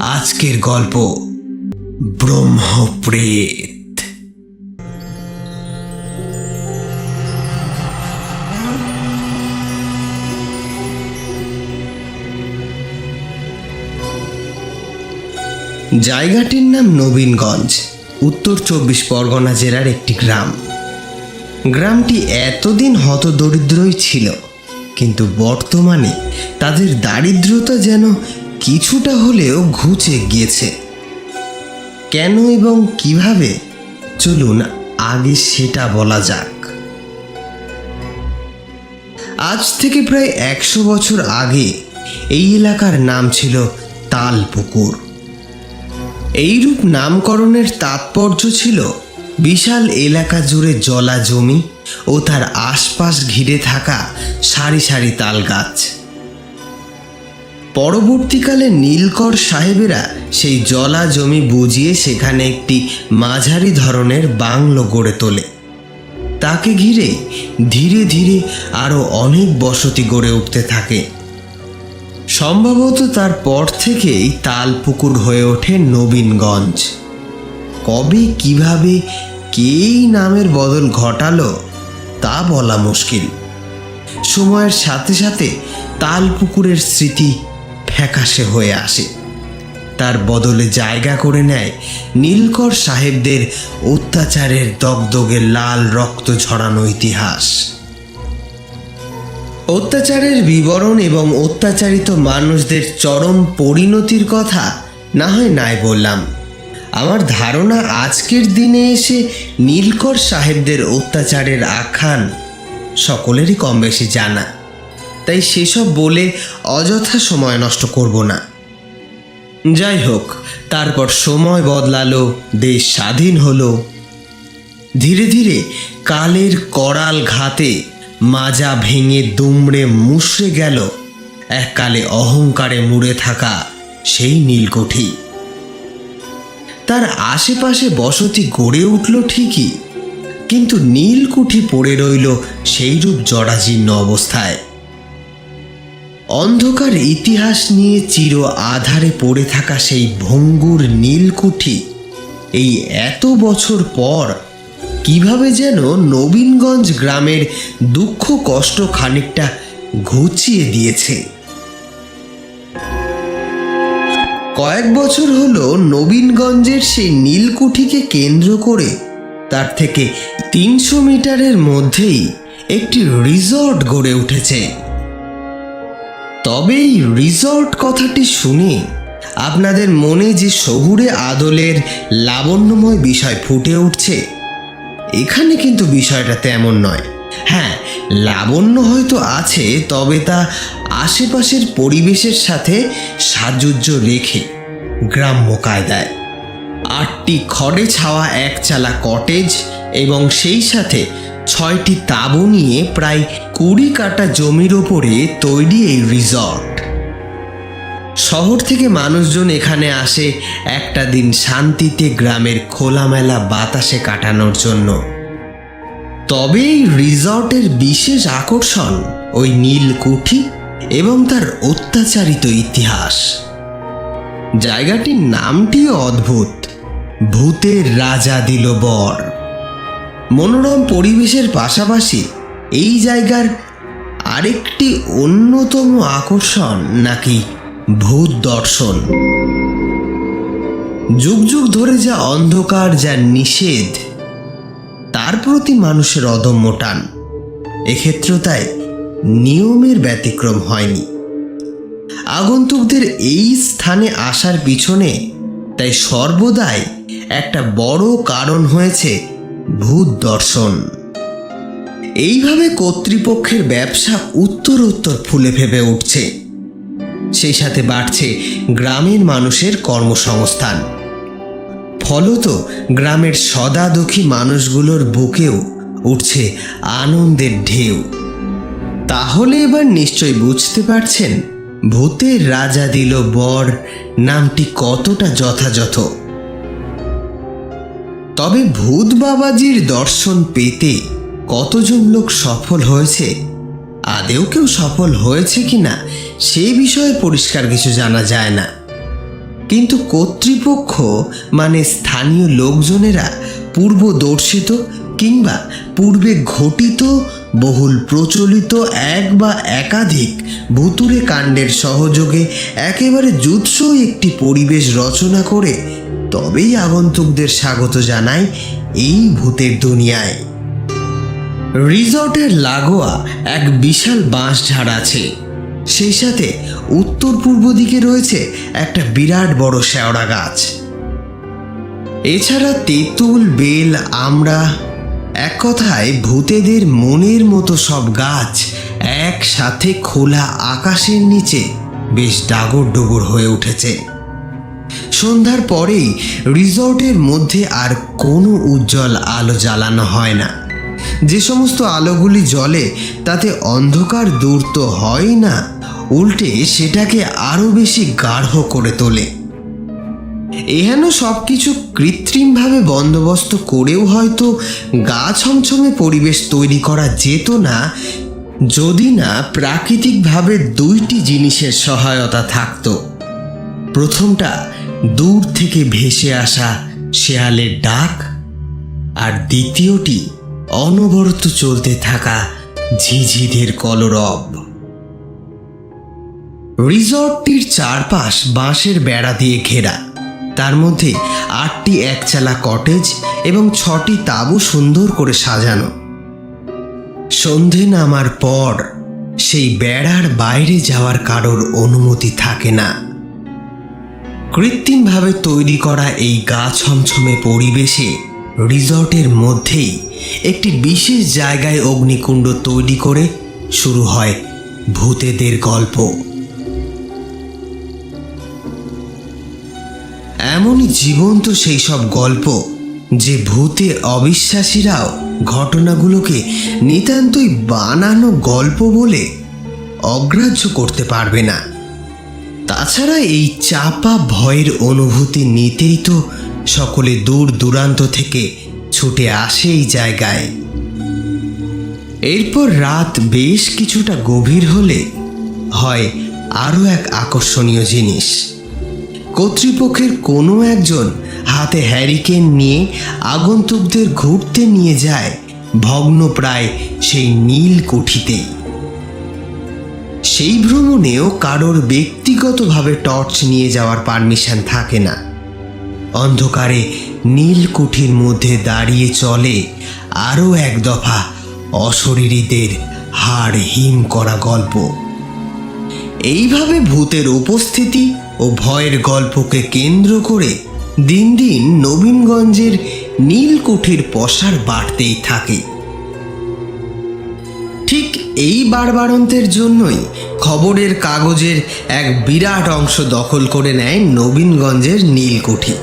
আজকের গল্প ব্রহ্মপ্রেত। জায়গাটির নাম নবীনগঞ্জ, উত্তর ২৪ পরগনা জেলার একটি গ্রাম। গ্রামটি এতদিন হতদরিদ্রই ছিল, কিন্তু বর্তমানে তাদের দারিদ্রতা যেন কিছুটা হলেও ঘুচে গিয়েছে। কেন এবং কিভাবে, চলুন আগে সেটা বলা যাক। আজ থেকে প্রায় ১০০ বছর আগে এই এলাকার নাম ছিল তালপুকুর। এইরূপ নামকরণের তাৎপর্য ছিল বিশাল এলাকা জুড়ে জলা জমি ও তার আশপাশ ঘিরে থাকা সারি সারি তাল গাছ। পরবর্তীকালে নীলকর সাহেবেরা সেই জলা জমি বুঝিয়ে সেখানে একটি মাঝারি ধরনের বাংলো গড়ে তোলে। তাকে ঘিরে ধীরে ধীরে আরও অনেক বসতি গড়ে উঠতে থাকে। সম্ভবত তারপর থেকেই তালপুকুর হয়ে ওঠে নবীনগঞ্জ। কবে কিভাবে কে এই নামের বদল ঘটালো তা বলা মুশকিল। সময়ের সাথে সাথে তালপুকুরের স্মৃতি ফ্যাকাশে হয়ে আসে, তার বদলে জায়গা করে নেয় নীলকর সাহেবদের অত্যাচারের দগদগে লাল রক্ত ঝরানো ইতিহাস। অত্যাচারের বিবরণ এবং অত্যাচারিত মানুষদের চরম পরিণতির কথা না হয় নাই বললাম। আমার ধারণা আজকের দিনে এসে নীলকর সাহেবদের অত্যাচারের আখ্যান সকলেরই কম বেশি জানা, তাই সেসব বলে অযথা সময় নষ্ট করব না। যাই হোক, তারপর সময় বদলালো, দেশ স্বাধীন হলো। ধীরে ধীরে কালের করাল ঘাতে মাজা ভেঙে দুমড়ে মুষড়ে গেল এককালে অহংকারে মুড়ে থাকা সেই নীলকুঠি। তার আশেপাশে বসতি গড়ে উঠল ঠিকই, কিন্তু নীলকুঠি পড়ে রইল সেইরূপ জরাজীর্ণ অবস্থায়। অন্ধকার ইতিহাস নিয়ে চির আধারে পড়ে থাকা সেই ভঙ্গুর নীলকুঠি এই এত বছর পর কিভাবে যেন নবীনগঞ্জ গ্রামের দুঃখ কষ্ট খানিকটা ঘুচিয়ে দিয়েছে। কয়েক বছর হলো নবীনগঞ্জের সেই নীলকুঠিকে কেন্দ্র করে তার থেকে ৩০০ মিটারের মধ্যেই একটি রিসর্ট গড়ে উঠেছে। তবে এই রিসর্ট কথাটি শুনে আপনাদের মনে যে শহুরে আদলের লাবণ্যময় বিষয় ফুটে উঠছে, এখানে কিন্তু বিষয়টা তেমন নয়। হ্যাঁ, লাবণ্য হয়তো আছে, তবে তা আশেপাশের পরিবেশের সাথে সাযুজ্য রেখে গ্রাম্য কায়দায়। ৮টি খড়ে ছাওয়া একচালা কটেজ এবং সেই সাথে ৬টি তাঁবু নিয়ে প্রায় ২০ কাঠা জমির ওপরে তৈরি এই রিসর্ট। শহর থেকে মানুষজন এখানে আসে একটা দিন শান্তিতে গ্রামের খোলামেলা বাতাসে কাটানোর জন্য। তবে এই রিসর্টের বিশেষ আকর্ষণ ওই নীলকুঠি এবং তার অত্যাচারিত ইতিহাস। জায়গাটির নামটিও অদ্ভুত, ভূতের রাজা দিল বর। মনোরম পরিবেশের পাশাপাশি এই জায়গার আরেকটি অন্যতম আকর্ষণ নাকি ভূত দর্শন। যুগ যুগ ধরে যা অন্ধকার, যা নিষেধ, তার প্রতি মানুষের অদম্য টান। এক্ষেত্রে তাই নিয়মের ব্যতিক্রম হয়নি। আগন্তুকদের এই স্থানে আসার পিছনে তাই সর্বদাই একটা বড় কারণ হয়েছে ভূত দর্শন। এইভাবে কর্তৃপক্ষের ব্যবসা উত্তরোত্তর ফুলে ফেপে উঠছে, সেই সাথে বাড়ছে গ্রামের মানুষের কর্মসংস্থান। ফলত গ্রামের সদাদখী মানুষগুলোর বুকেও উঠছে আনন্দের ঢেউ। তাহলে এবার নিশ্চয় বুঝতে পারছেন ভূতের রাজা দিল বর নামটি কতটা যথাযথ। তবে ভূত বাবাজির দর্শন পেতে কতজন লোক সফল হয়েছে, আদেও কেউ সফল হয়েছে কিনা সে বিষয়ে পরিষ্কার কিছু জানা যায় না। কিন্তু কর্তৃপক্ষ মানে স্থানীয় লোকজনেরা পূর্বদর্শিত কিংবা পূর্বে ঘটিত বহুল প্রচলিত এক বা একাধিক ভুতুড়ে কাণ্ডের সহযোগে একেবারে জুৎসই একটি পরিবেশ রচনা করে তবেই আগন্তুকদের স্বাগত জানায় এই ভূতের দুনিয়ায়। রিসর্টের লাগোয়া এক বিশাল বাঁশঝাড় আছে, সেই সাথে উত্তর পূর্ব দিকে রয়েছে একটা বিরাট বড় শেওড়া গাছ। এছাড়া তেঁতুল, বেল, আমড়া, এক কথায় ভূতেদের মনের মতো সব গাছ একসাথে খোলা আকাশের নিচে বেশ ডাগর ডুগর হয়ে উঠেছে। সন্ধ্যার পরেই রিসর্টের মধ্যে আর কোনো উজ্জ্বল আলো জ্বালানো হয় না। যে সমস্ত আলোগুলি জ্বলে তাতে অন্ধকার দূর তো হয় না, উল্টে সেটাকে আরো বেশি গাঢ় করে তোলে। এহেন সবকিছু কৃত্রিমভাবে বন্দোবস্ত করেও হয়তো গা ছমছমে পরিবেশ তৈরি করা যেত না, যদি না প্রাকৃতিকভাবে দুইটি জিনিসের সহায়তা থাকত। প্রথমটা দূর থেকে ভেসে আসা শেয়ালের ডাক, আর দ্বিতীয়টি অনবরত চলতে থাকা ঝিঝিদের কলরব। রিসর্টটির চারপাশ বাঁশের বেড়া দিয়ে ঘেরা, তার মধ্যে 8টি একচালা কটেজ এবং 6টি তাঁবু সুন্দর করে সাজানো। সন্ধে নামার পর সেই বেড়ার বাইরে যাওয়ার কারোর অনুমতি থাকে না। কৃত্রিমভাবে তৈরি করা এই গা ছমছমে পরিবেশে রিসর্টের মধ্যেই একটি বিশেষ জায়গায় অগ্নিকুণ্ড তৈরি করে শুরু হয় ভূতেদের গল্প। এমনই জীবন্ত সেই সব গল্প যে ভূতে অবিশ্বাসীরাও ঘটনাগুলোকে নিতান্তই বানানো গল্প বলে অগ্রাহ্য করতে পারবে না। তাছাড়া এই চাপা ভয়ের অনুভূতি নিতেই তো সকলে দূর দূরান্ত থেকে ছুটে আসে এই জায়গায়। এরপর রাত বেশ কিছুটা গভীর হলে হয় আরও এক আকর্ষণীয় জিনিস। কর্তৃপক্ষের কোনো একজন হাতে হ্যারিকেন নিয়ে আগন্তুকদের ঘুরতে নিয়ে যায় ভগ্নপ্রায় সেই নীলকুঠিতে। সেই ভ্রমণেও কারোর ব্যক্তিগতভাবে টর্চ নিয়ে যাওয়ার পারমিশন থাকে না। অন্ধকারে নীলকুঠির মধ্যে দাঁড়িয়ে চলে আরও এক দফা অশরীরীদের হাড় হিম করা গল্প। এইভাবে ভূতের উপস্থিতি ও ভয়ের গল্পকে কেন্দ্র করে দিন দিন নবীনগঞ্জের নীলকুঠির পসার বাড়তেই থাকে। ঠিক এই বাড়বাড়ন্তের জন্যই খবরের কাগজের এক বিরাট অংশ দখল করে নেয় নবীনগঞ্জের নীলকুঠি।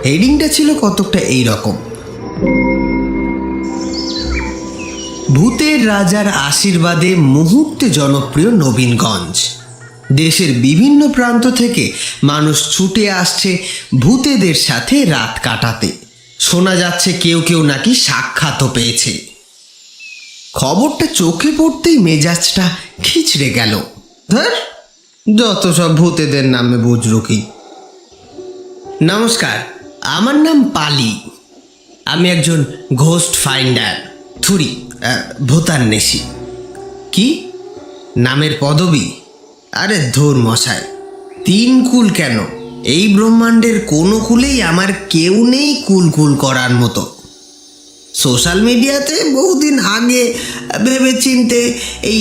হেডিংটা ছিল কতকটা এইরকম: ভূতের রাজার আশীর্বাদে মুহূর্তে জনপ্রিয় নবীনগঞ্জ। দেশের বিভিন্ন প্রান্ত থেকে মানুষ ছুটে আসছে ভূতেদের সাথে রাত কাটাতে। শোনা যাচ্ছে কেউ কেউ নাকি সাক্ষাৎও পেয়েছে। খবরটা চোখে পড়তেই মেজাজটা খিচড়ে গেল। ধর, যত সব ভূতেদের নামে বুজরুকি। নমস্কার, আমার নাম পালি। আমি একজন ঘোস্ট ফাইন্ডার, ভূতান্বেষী। কি নামের পদবী? আরে ধুর মশাই, 3 কুল কেন, এই ব্রহ্মাণ্ডের কোনো কুলেই আমার কেউ নেই কুল করার মতো। সোশ্যাল মিডিয়াতে বহুদিন আগে ভেবে চিনতে এই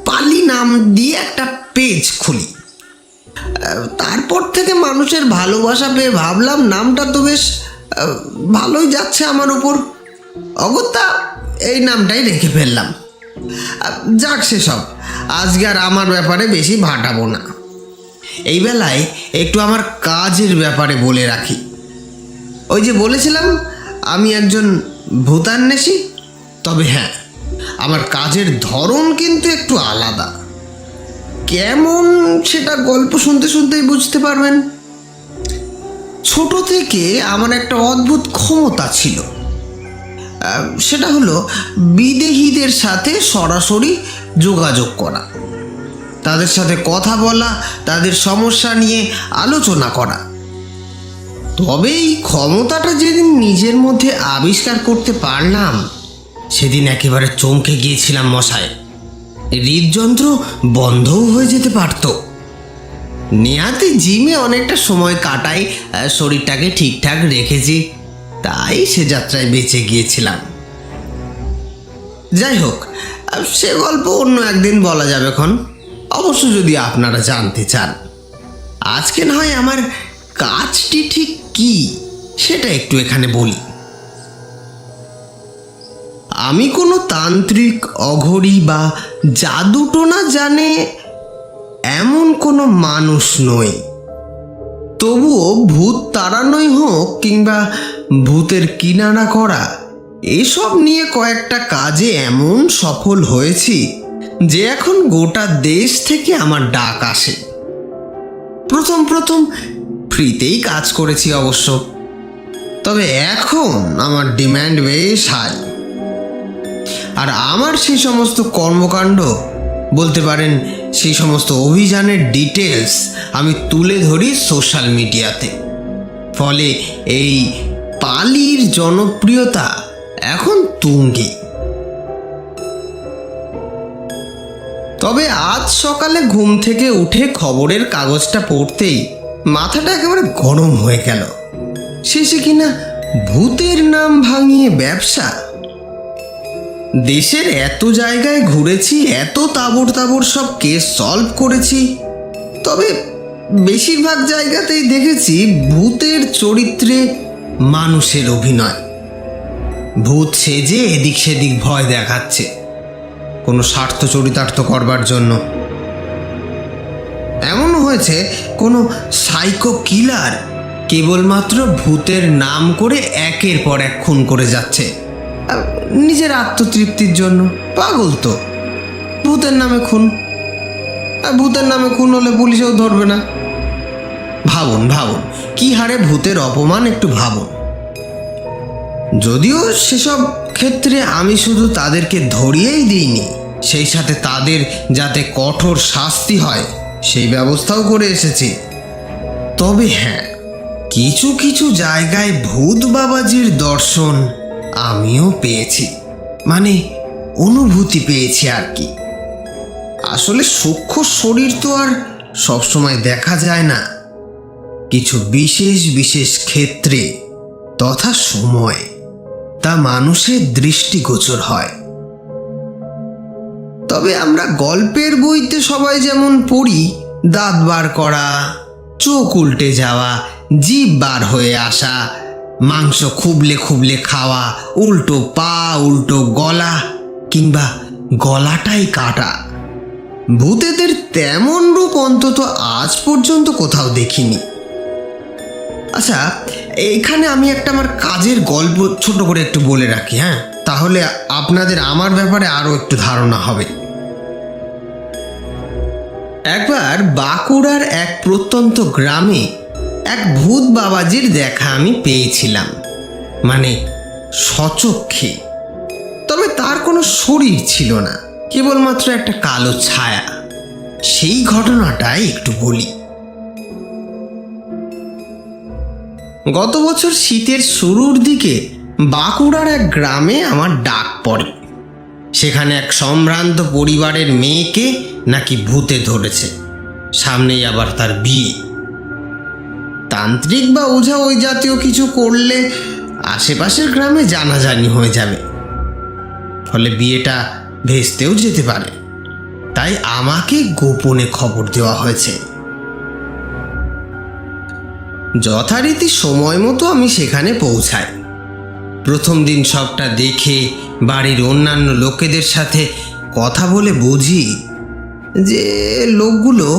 পালি নাম দিয়ে একটা পেজ খুলি। তারপর থেকে মানুষের ভালোবাসা পেয়ে ভাবলাম নামটা তো বেশ ভালোই যাচ্ছে আমার উপর। অগত্যা এই নামটাই রেখে ফেললাম। যাক সেসব, আজকে আর আমার ব্যাপারে বেশি ভাটাবো না। এই বেলায় একটু আমার কাজের ব্যাপারে বলে রাখি। ওই যে বলেছিলাম আমি একজন ভূতান্বেষী, তবে হ্যাঁ, আমার কাজের ধরন কিন্তু একটু আলাদা। কেমন সেটা গল্প শুনতে শুনতেই বুঝতে পারবেন। ছোট থেকে আমার একটা অদ্ভুত ক্ষমতা ছিল। সেটা হলো বিদেহীদের সাথে সরাসরি যোগাযোগ করা। তাদের সাথে কথা বলা, তাদের সমস্যা নিয়ে আলোচনা করা। তবে এই ক্ষমতাটা যেদিন নিজের মধ্যে আবিষ্কার করতে পারলাম, সেদিন একেবারে চমকে গিয়েছিলাম মশাই। হৃদযন্ত্র বন্ধও হয়ে যেতে পারত। নেহাতি জিমে অনেকটা সময় কাটাই, শরীরটাকে ঠিকঠাক রেখেছি, তাই সে যাত্রায় বেঁচে গিয়েছিলাম। যাই হোক, সে গল্প অন্য একদিন বলা যাবে খন, অবশ্য যদি আপনারা জানতে চান। আজকে না হয় আমার কাজটি ঠিক কি সেটা একটু এখানে বলি। আমি কোনো তান্ত্রিক, অঘরী বা জাদুটোনা জানে এমন কোনো মানুষ নই। তবুও ভূত তাড়ানোই হোক কিংবা ভূতের কিনারা করা, এসব নিয়ে কয়েকটা কাজে এমন সফল হয়েছি যে এখন গোটা দেশ থেকে আমার ডাক আসে। প্রথম প্রথম ফ্রিতেই কাজ করেছি অবশ্য, তবে এখন আমার ডিমান্ড বেশ হাই। আর আমার সেই সমস্ত কর্মকাণ্ড, বলতে পারেন সেই সমস্ত অভিযানের ডিটেলস আমি তুলে ধরি সোশ্যাল মিডিয়াতে। ফলে এই পালির জনপ্রিয়তা এখন তুঙ্গে। তবে আজ সকালে ঘুম থেকে উঠে খবরের কাগজটা পড়তেই মাথাটা একেবারে গরম হয়ে গেল। শেষে কিনা ভূতের নাম ভাঙিয়ে ব্যবসা। দেশের এত জায়গায় ঘুরেছি, এত তাবড় তাবড় সব কেস সলভ করেছি, তবে বেশিরভাগ জায়গাতেই দেখেছি ভূতের চরিত্রে মানুষের অভিনয়। ভূত সেজে এদিক সেদিক ভয় দেখাচ্ছে কোনো স্বার্থ চরিতার্থ করবার জন্য। এমন হয়েছে কোনো সাইকো কিলার কেবলমাত্র ভূতের নাম করে একের পর এক খুন করে যাচ্ছে নিজের আত্মতৃপ্তির জন্য। পাগল তো, ভূতের নামে খুন। ভূতের নামে খুন হলে পুলিশেও ধরবে না। ভাবুন ভাবুন কি হারে ভূতের অপমান, একটু ভাবুন। যদিও সেসব ক্ষেত্রে আমি শুধু তাদেরকে ধরিয়েই দিইনি, সেই সাথে তাদের যাতে কঠোর শাস্তি হয় সেই ব্যবস্থাও করে এসেছি। তবে হ্যাঁ, কিছু কিছু জায়গায় ভূত বাবাজির দর্শন আমিও পেয়েছি, মানে অনুভূতি পেয়েছি আর কি। আসলে সূক্ষ্ম শরীর তো আর সবসময় দেখা যায় না, কিছু বিশেষ বিশেষ ক্ষেত্রে তথা সময় তা মানুষের দৃষ্টিগোচর হয়। তবে আমরা গল্পের বইতে সবাই যেমন পড়ি, দাঁত বার করা, চোখ উল্টে যাওয়া, জিভ বার হয়ে আসা, মাংস খুবলে খুবলে খাওয়া, উল্টো পা, উল্টো গলা, কিংবা গলাটাই কাটা, ভূতেদের তেমন রূপ অন্তত আজ পর্যন্ত কোথাও দেখিনি। আচ্ছা, এইখানে আমি একটা আমার কাজের গল্প ছোট করে একটু বলে রাখি, হ্যাঁ, তাহলে আপনাদের আমার ব্যাপারে আরও একটু ধারণা হবে। একবার বাঁকুড়ার এক প্রত্যন্ত গ্রামে এক ভূত বাবাজির দেখা আমি পেয়েছিলাম, মানে সচক্ষে। তবে তার কোনো শরীর ছিল না, কেবলমাত্র একটা কালো ছায়া। সেই ঘটনাটাই একটু বলি। গত বছর শীতের শুরুর দিকে বাঁকুড়ার এক গ্রামে আমার ডাক পড়ে। সেখানে এক সম্ভ্রান্ত পরিবারের মেয়েকে নাকি ভূতে ধরেছে, সামনেই আবার তার বিয়ে। তান্ত্রিক বা ওঝা ওই জাতীয় কিছু করলে আশেপাশের গ্রামে জানাজানি হয়ে যাবে, ফলে বিয়েটা ভেস্তেও যেতে পারে। তাই আমাকে গোপনে খবর দেওয়া হয়েছে। যথারীতি সময় মতো আমি সেখানে পৌঁছাই। প্রথম দিন সবটা দেখে বাড়ির অন্যান্য লোকেদের সাথে কথা বলে বুঝি যে লোকগুলো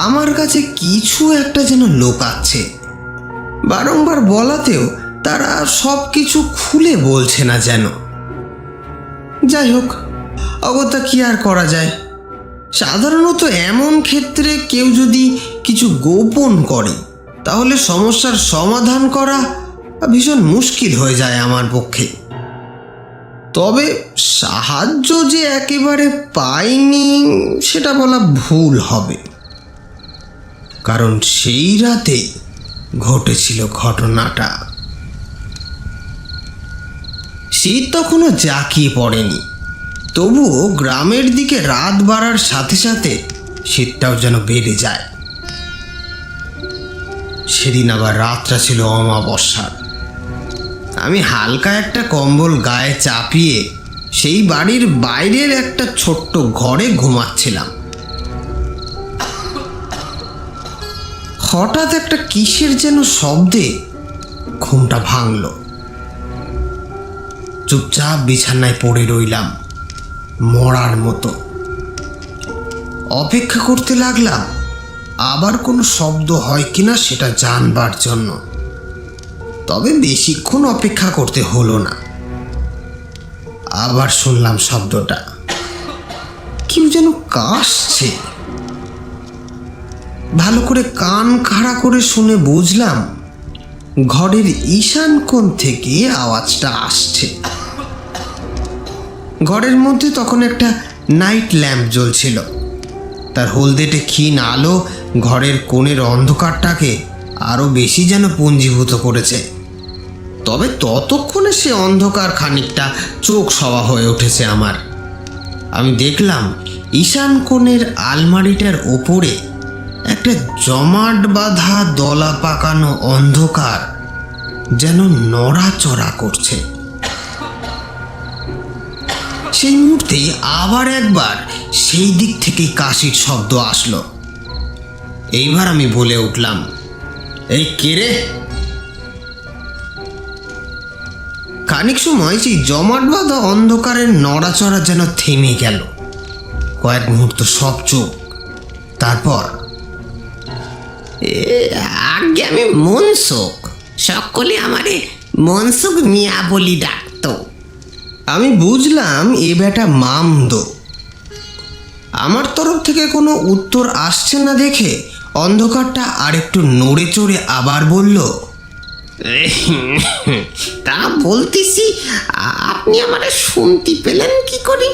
আমার কাছে কিছু একটা যেন লোকাচ্ছে। বারংবার বলাতেও তারা সব কিছু খুলে বলছে না যেন। যাই হোক, অগত্যা কি আর করা যায়। সাধারণত এমন ক্ষেত্রে কেউ যদি কিছু গোপন করে তাহলে সমস্যার সমাধান করা ভীষণ মুশকিল হয়ে যায় আমার পক্ষে। তবে সাহায্য যে একেবারে পাইনি সেটা বলা ভুল হবে, কারণ সেই রাতেই ঘটেছিল ঘটনাটা। শীত তখনও জাঁকিয়ে পড়েনি, তবুও গ্রামের দিকে রাত বাড়ার সাথে সাথে শীতটাও যেন বেড়ে যায়। সেদিন আবার রাতটা ছিল অমাবস্যার। আমি হালকা একটা কম্বল গায়ে চাপিয়ে সেই বাড়ির বাইরের একটা ছোট্ট ঘরে ঘুমাচ্ছিলাম। হঠাৎ একটা কিসের যেন শব্দে ঘুমটা ভাঙল। চুপচাপ বিছানায় পড়ে রইলাম মরার মতো। অপেক্ষা করতে লাগলাম আবার কোনো শব্দ হয় কিনা সেটা জানবার জন্য। তবে বেশিক্ষণ অপেক্ষা করতে হলো না। আবার শুনলাম শব্দটা, কেউ যেন কাশছে। ভালো করে কান খাড়া করে শুনে বুঝলাম ঘরের ঈশান কোণ থেকে আওয়াজটা আসছে। ঘরের মধ্যে তখন একটা নাইট ল্যাম্প জ্বলছিল। তার হলদেটে ক্ষীণ আলো ঘরের কোণের অন্ধকারটাকে আরো বেশি যেন পুঞ্জীভূত করেছে। তবে ততক্ষণে সে অন্ধকার খানিকটা চোখ সওয়া হয়ে উঠেছে আমার। আমি দেখলাম ঈশান কোণের আলমারিটার ওপরে একটা জমাট বাঁধা দলা পাকানো অন্ধকার যেন নড়াচড়া করছে। সেই মুহূর্তে আবার একবার সেই দিক থেকে কাশির শব্দ আসলো। এইবার আমি বলে উঠলাম, এই কে রে? খানিক সময় সেই জমাট বাঁধা অন্ধকারের নড়াচড়া যেন থেমে গেল। কয়েক মুহূর্ত সব চোখ। তারপর, আগে আমি মনসুখ, সকলে আমারে মনসুখ মিয়া বলি ডাকতো। আমি বুঝলাম এ বেটা মামদো। আমার তরফ থেকে কোনো উত্তর আসছে না দেখে অন্ধকারটা আরেকটু নড়ে চড়ে আবার বলল, তা বলতেছি, আপনি আমারে শুনতে পেলেন কি করে?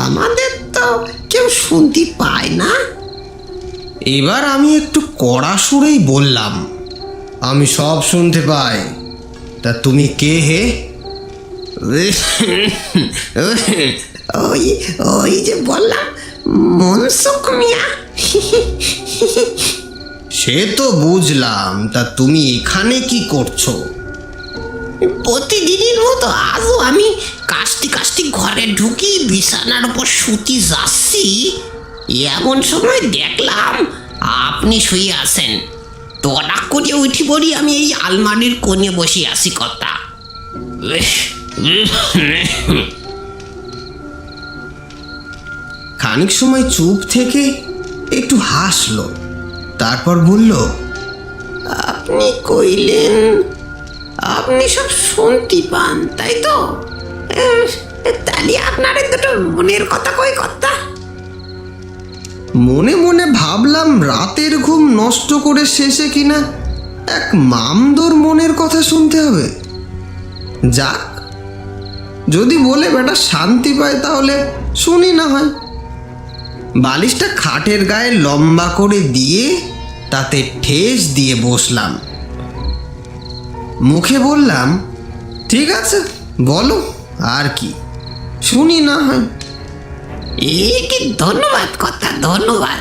আমাদের তো কেউ শুনতে পায় না। এবার আমি একটু কড়া সুরেই বললাম, আমি সব শুনতে পাই। তা তুমি কে হে? ওই ওই যে বললাম, মনসুখ মিয়া। সে তো বুঝলাম, তা তুমি এখানে কি করছো? প্রতিদিনের মতো আজও আমি কাশতে কাশতে ঘরে ঢুকি বিছানার উপর শুতে যাচ্ছি, এমন সময় দেখলাম আপনি শুয়ে আছেন। তড়া করে উঠি পড়ি আমি এই আলমারির কোণে বসে আছি কথা। খানিক সময় চুপ থেকে একটু হাসলো, তারপর বলল, আপনি কইলেন আপনি সব শুনতে পান, তাই তো? তাহলে আপনার দুটো মনের কথা কই কথা? মনে মনে ভাবলাম রাতের ঘুম নষ্ট করে শেষে কিনা এক মামদোর মনের কথা শুনতে হবে। যাক, যদি বলে বেটা শান্তি পায় তাহলে শুনি না হয়। বালিশটা খাটের গায়ে লম্বা করে দিয়ে তাতে ঠেস দিয়ে বসলাম। মুখে বললাম, ঠিক আছে বলো, আর কি, শুনি না হয়। কি ধন্যবাদ কথা, ধন্যবাদ।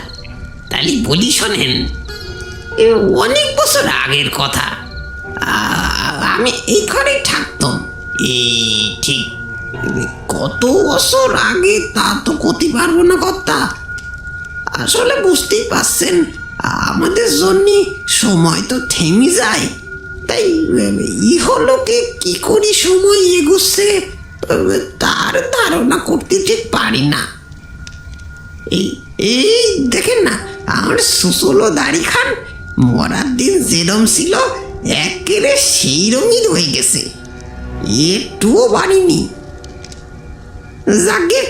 তাহলে বলি শোনেন, অনেক বছর আগের কথা। আমি এই ঘরেই থাকতাম। এই ঠিক কত বছর আগে তা তো করতে পারবো না কথা। আসলে বুঝতেই পারছেন, আমাদের জন্য সময় তো থেমে যায়। তাই ইহলোকে কি করি সময় এগুচ্ছে তার ধারণা করতে ঠিক পারি না। এই এই দেখেন না, আমার সুসলো দাড়ি খান মরার দিন যেরম ছিল একেবারে সেই রঙই হয়ে গেছে, একটুও বাড়িনি। যাকে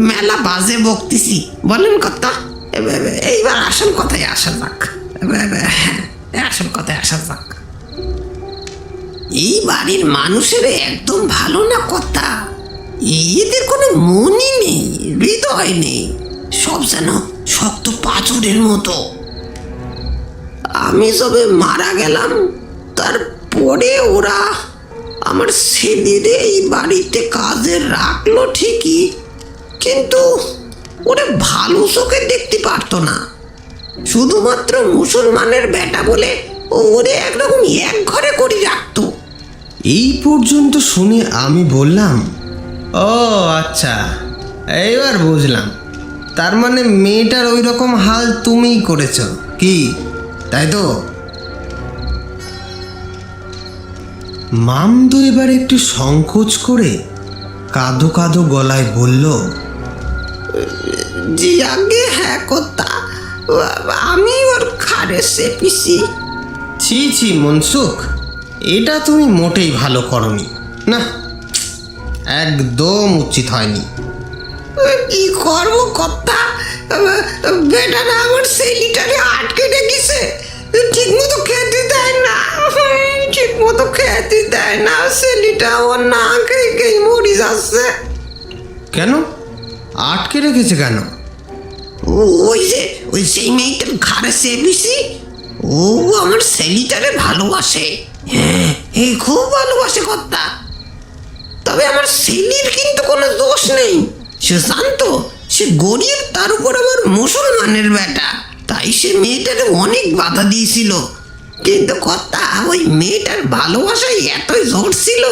মেলা বাজে বকতেছি, বলেন কথা। এইবার আসল কথায় আসা যাক। আসল কথায় আসা যাক। এই বাড়ির মানুষের একদম ভালো না কথা। এদের কোনো মনই নেই, হৃদয় নেই, সব যেন শক্ত পাথরের মতো। আমি সবে মারা গেলাম, তারপরে ওরা আমার ছেলেরে এই বাড়িতে কাজে রাখলো ঠিকই, কিন্তু ওরা ভালো চোখে দেখতে পারতো না। শুধুমাত্র মুসলমানের বেটা বলে ওরে একরকম এক ঘরে করে রাখতো। এই পর্যন্ত শুনে আমি বললাম, ও আচ্ছা, এইবার বুঝলাম। তার মানে মেয়েটার ওই রকম হাল তুমিই করেছ কি, তাই তো? মামদো এবার একটু সংকোচ করে কাঁদো কাঁদো গলায় বলল, জি আগে হ্যাঁ কথা, আমি ওর ঘাড়ে চেপেছি। ছি ছি মনসুখ, এটা তুমি মোটেই ভালো করনি। না, একদম উচিত হয়নি। কি করবো কর্তা, বেটারা আমার ছেলেটারে আটকে রেখেছে, ঠিক মতো খেতে দেয় না, ঠিক মতো খেতে দেয় না। ছেলেটা ওর না খেয়ে খেয়ে মরে যাচ্ছে। কেন আটকে রেখেছে কেন? ওই সেই মেয়েটার ঘাড়ে চেপেছি, ও আমার ছেলেটারে ভালোবাসে। হ্যাঁ, এই খুব ভালোবাসে কর্তা। তবে আমার ছেলের কিন্তু কোনো দোষ নেই। সে জানতো সে গরিব, তার উপর আবার মুসলমানের বেটা, তাই সে মেয়েটারে অনেক বাধা দিয়েছিল। কিন্তু কর্তা, ওই মেয়েটার ভালোবাসায় এতই জোর ছিল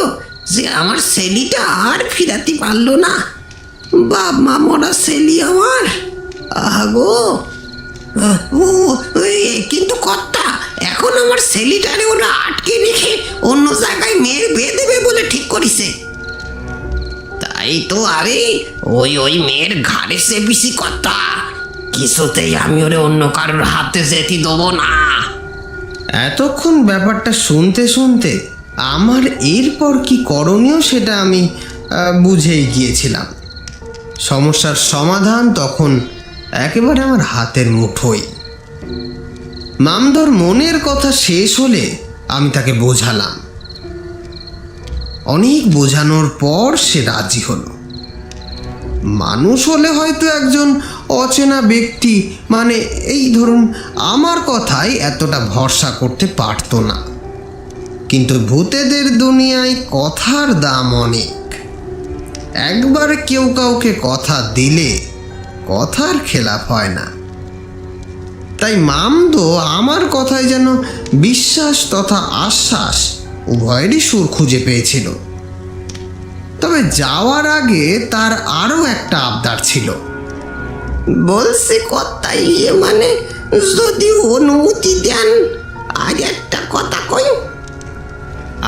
যে আমার ছেলেটা আর ফিরাতে পারলো না। বাপ মা মরা ছেলে আমার, আগো। কিন্তু কর্তা, এখন আমার ছেলেটারে ওরা আটকে রেখে অন্য জায়গায় মেয়ের বিয়ে দেবে বলে ঠিক করেছে। তাই তো আরে ওই মেয়ের ঘাড়ে চেপেছি কর্তা, কিছুতেই আমি ওরে অন্য কারোর হাতে যেতে দেবো না। এতক্ষণ ব্যাপারটা শুনতে শুনতে আমার এরপর কি করণীয় সেটা আমি বুঝেই গিয়েছিলাম। সমস্যার সমাধান তখন একেবারে আমার হাতের মুঠোয়। মামদোর মনের কথা শেষ হলে আমি তাকে বোঝালাম। অনেক বোঝানোর পর সে রাজি হলো। মানুষ হলে হয়তো একজন অচেনা ব্যক্তি, মানে এই ধরুন আমার কথায় এতটা ভরসা করতে পারতো না, কিন্তু ভূতেদের দুনিয়ায় কথার দাম অনেক। একবার কেউ কাউকে কথা দিলে কথার খেলাপ হয় না। তাই মামদো আমার কথায় যেন বিশ্বাস তথা আশ্বাস উভয়েরই সুর খুঁজে পেয়েছিল। তবে যাওয়ার আগে তার আরও একটা আবদার ছিল। বলছে কর্তাই, মানে যদি অনুমতি দেন আর একটা কথা কই।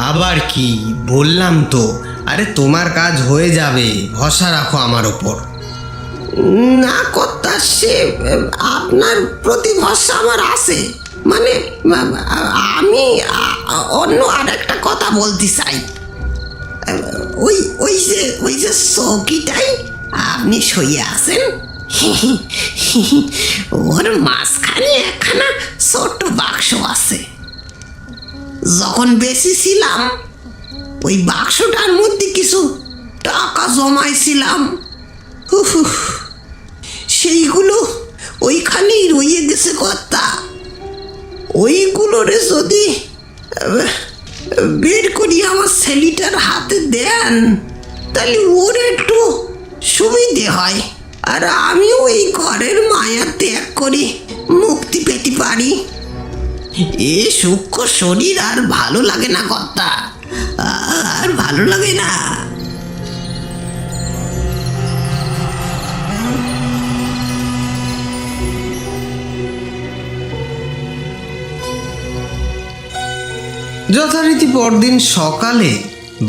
আবার কি বললাম তো, আরে তোমার কাজ হয়ে যাবে, ভরসা রাখো আমার ওপর। না কর্তা, সে আপনার প্রতি ভরসা আমার আছে, মানে আমি অন্য আর একটা কথা বলতে চাই। ওই যে চৌকিটাই আপনি শুয়ে আছেন, ওর মাঝখানে একখানা ছোট্ট বাক্স আছে। যখন বেঁচেছিলাম ওই বাক্সটার মধ্যে কিছু টাকা জমাইছিলাম, সেইগুলো ওইখানেই রয়ে গেছে কর্তা। ওইগুলোরে যদি বের করি আমার ছেলেটার হাতে দেন, তাহলে ওর একটু সুবিধে হয়, আর আমিও এই ঘরের মায়া ত্যাগ করে মুক্তি পেতে পারি। এ সূক্ষ্ম শরীর আর ভালো লাগে না কর্তা, আর ভালো লাগে না। যথারীতি পরদিন সকালে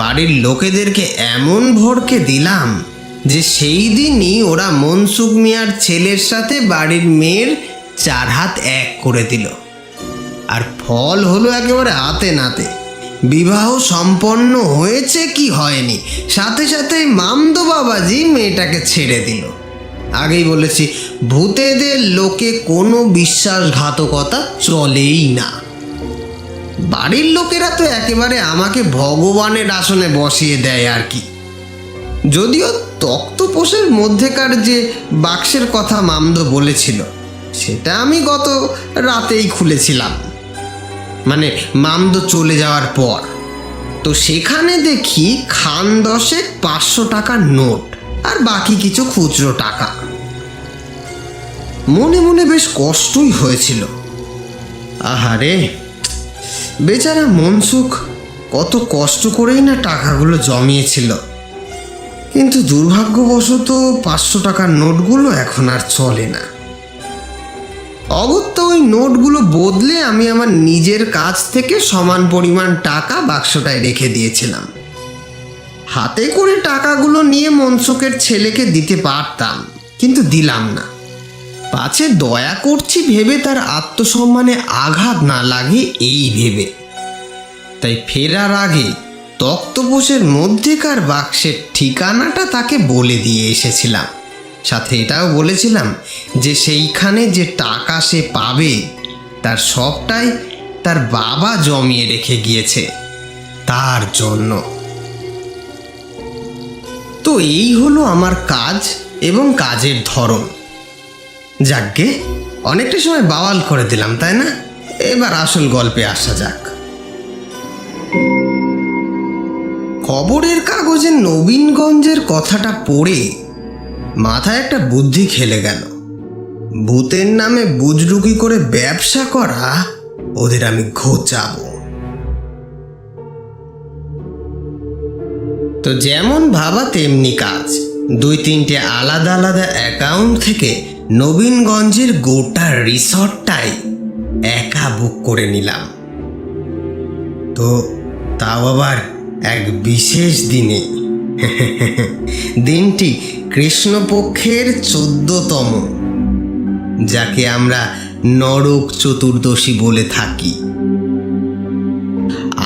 বাড়ির লোকেদেরকে এমন ভড়কে দিলাম যে সেই দিনই ওরা মনসুখ মিয়ার ছেলের সাথে বাড়ির মেয়ের 4 হাত এক করে দিল। আর ফল হলো একেবারে হাতে নাতে। বিবাহ সম্পন্ন হয়েছে কি হয়নি, সাথে সাথে মামদো বাবাজি মেয়েটাকে ছেড়ে দিল। আগেই বলেছি, ভূতেদের লোকে কোনো বিশ্বাসঘাতকতা চলেই না। বাড়ির লোকেরা তো একেবারে আমাকে ভগবানের আসনে বসিয়ে দেয় আর কি। যদিও তক্তপোষের মধ্যেকার যে বাক্সের কথা মামদো বলেছিল সেটা আমি গত রাতেই খুলেছিলাম, মানে মামদো চলে যাওয়ার পর। তো সেখানে দেখি খান 10 500 টাকার নোট আর বাকি কিছু খুচরো টাকা। মনে মনে বেশ কষ্টই হয়েছিল। আহারে, বেচারা মনসুখ কত কষ্ট করেই না টাকাগুলো জমিয়েছিল, কিন্তু দুর্ভাগ্যবশত 500 টাকার নোটগুলো এখন আর চলে না। অগত্যা ওই নোটগুলো বদলে আমি আমার নিজের কাছ থেকে সমান পরিমাণ টাকা বাক্সটায় রেখে দিয়েছিলাম। হাতে করে টাকাগুলো নিয়ে মনসুখের ছেলেকে দিতে পারতাম, কিন্তু দিলাম না, পাছে দয়া করছি ভেবে তার আত্মসম্মানে আঘাত না লাগে এই ভেবে। তাই ফেরার আগে তক্তপোষের মধ্যেকার বাক্সের ঠিকানাটা তাকে বলে দিয়ে এসেছিলাম। সাথে এটাও বলেছিলাম যে সেইখানে যে টাকা সে পাবে তার সবটাই তার বাবা জমিয়ে রেখে গিয়েছে তার জন্য। তো এই হলো আমার কাজ এবং কাজের ধরন। যাকগে, অনেকটা সময় বাওয়াল করে দিলাম, তাই না? এবার আসল গল্পে আসা যাক। খবরের কাগজে নবীনগঞ্জের কথাটা পড়ে মাথায় একটা বুদ্ধি খেলে গেল। ভূতের নামে বুজরুকি করে ব্যবসা করা ওদের আমি ঘোচাবো। তো যেমন ভাবা তেমনি কাজ। 2-3টে আলাদা আলাদা অ্যাকাউন্ট থেকে নবীনগঞ্জের গোটা রিসর্টটাই একা বুক করে নিলাম। তো তাও আবার এক বিশেষ দিনে। দিনটি কৃষ্ণপক্ষের 14তম, যাকে আমরা নরক চতুর্দশী বলে থাকি।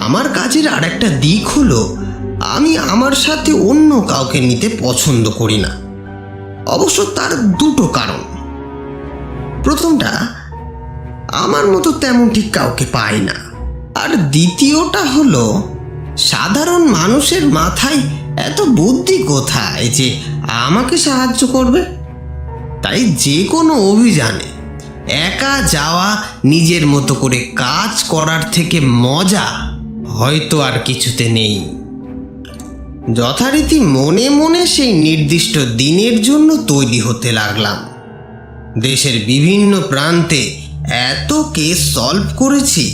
আমার কাজের আরেকটা দিক হলো আমি আমার সাথে অন্য কাউকে নিতে পছন্দ করি না। অবশ্য তার দুটো কারণ। প্রথমটা, আমার মতো তেমন ঠিক কাউকে পাই না, আর দ্বিতীয়টা হলো সাধারণ মানুষের মাথায় এত বুদ্ধি কোথায় যে আমাকে সাহায্য করবে। তাই যে কোনো অভিযানে একা যাওয়া, নিজের মতো করে কাজ করার থেকে মজা হয়তো আর কিছুতে নেই। যথারীতি মনে মনে সেই নির্দিষ্ট দিনের জন্য তৈরি হতে লাগলাম। দেশের বিভিন্ন প্রান্তে এত কেস সলভ করেছি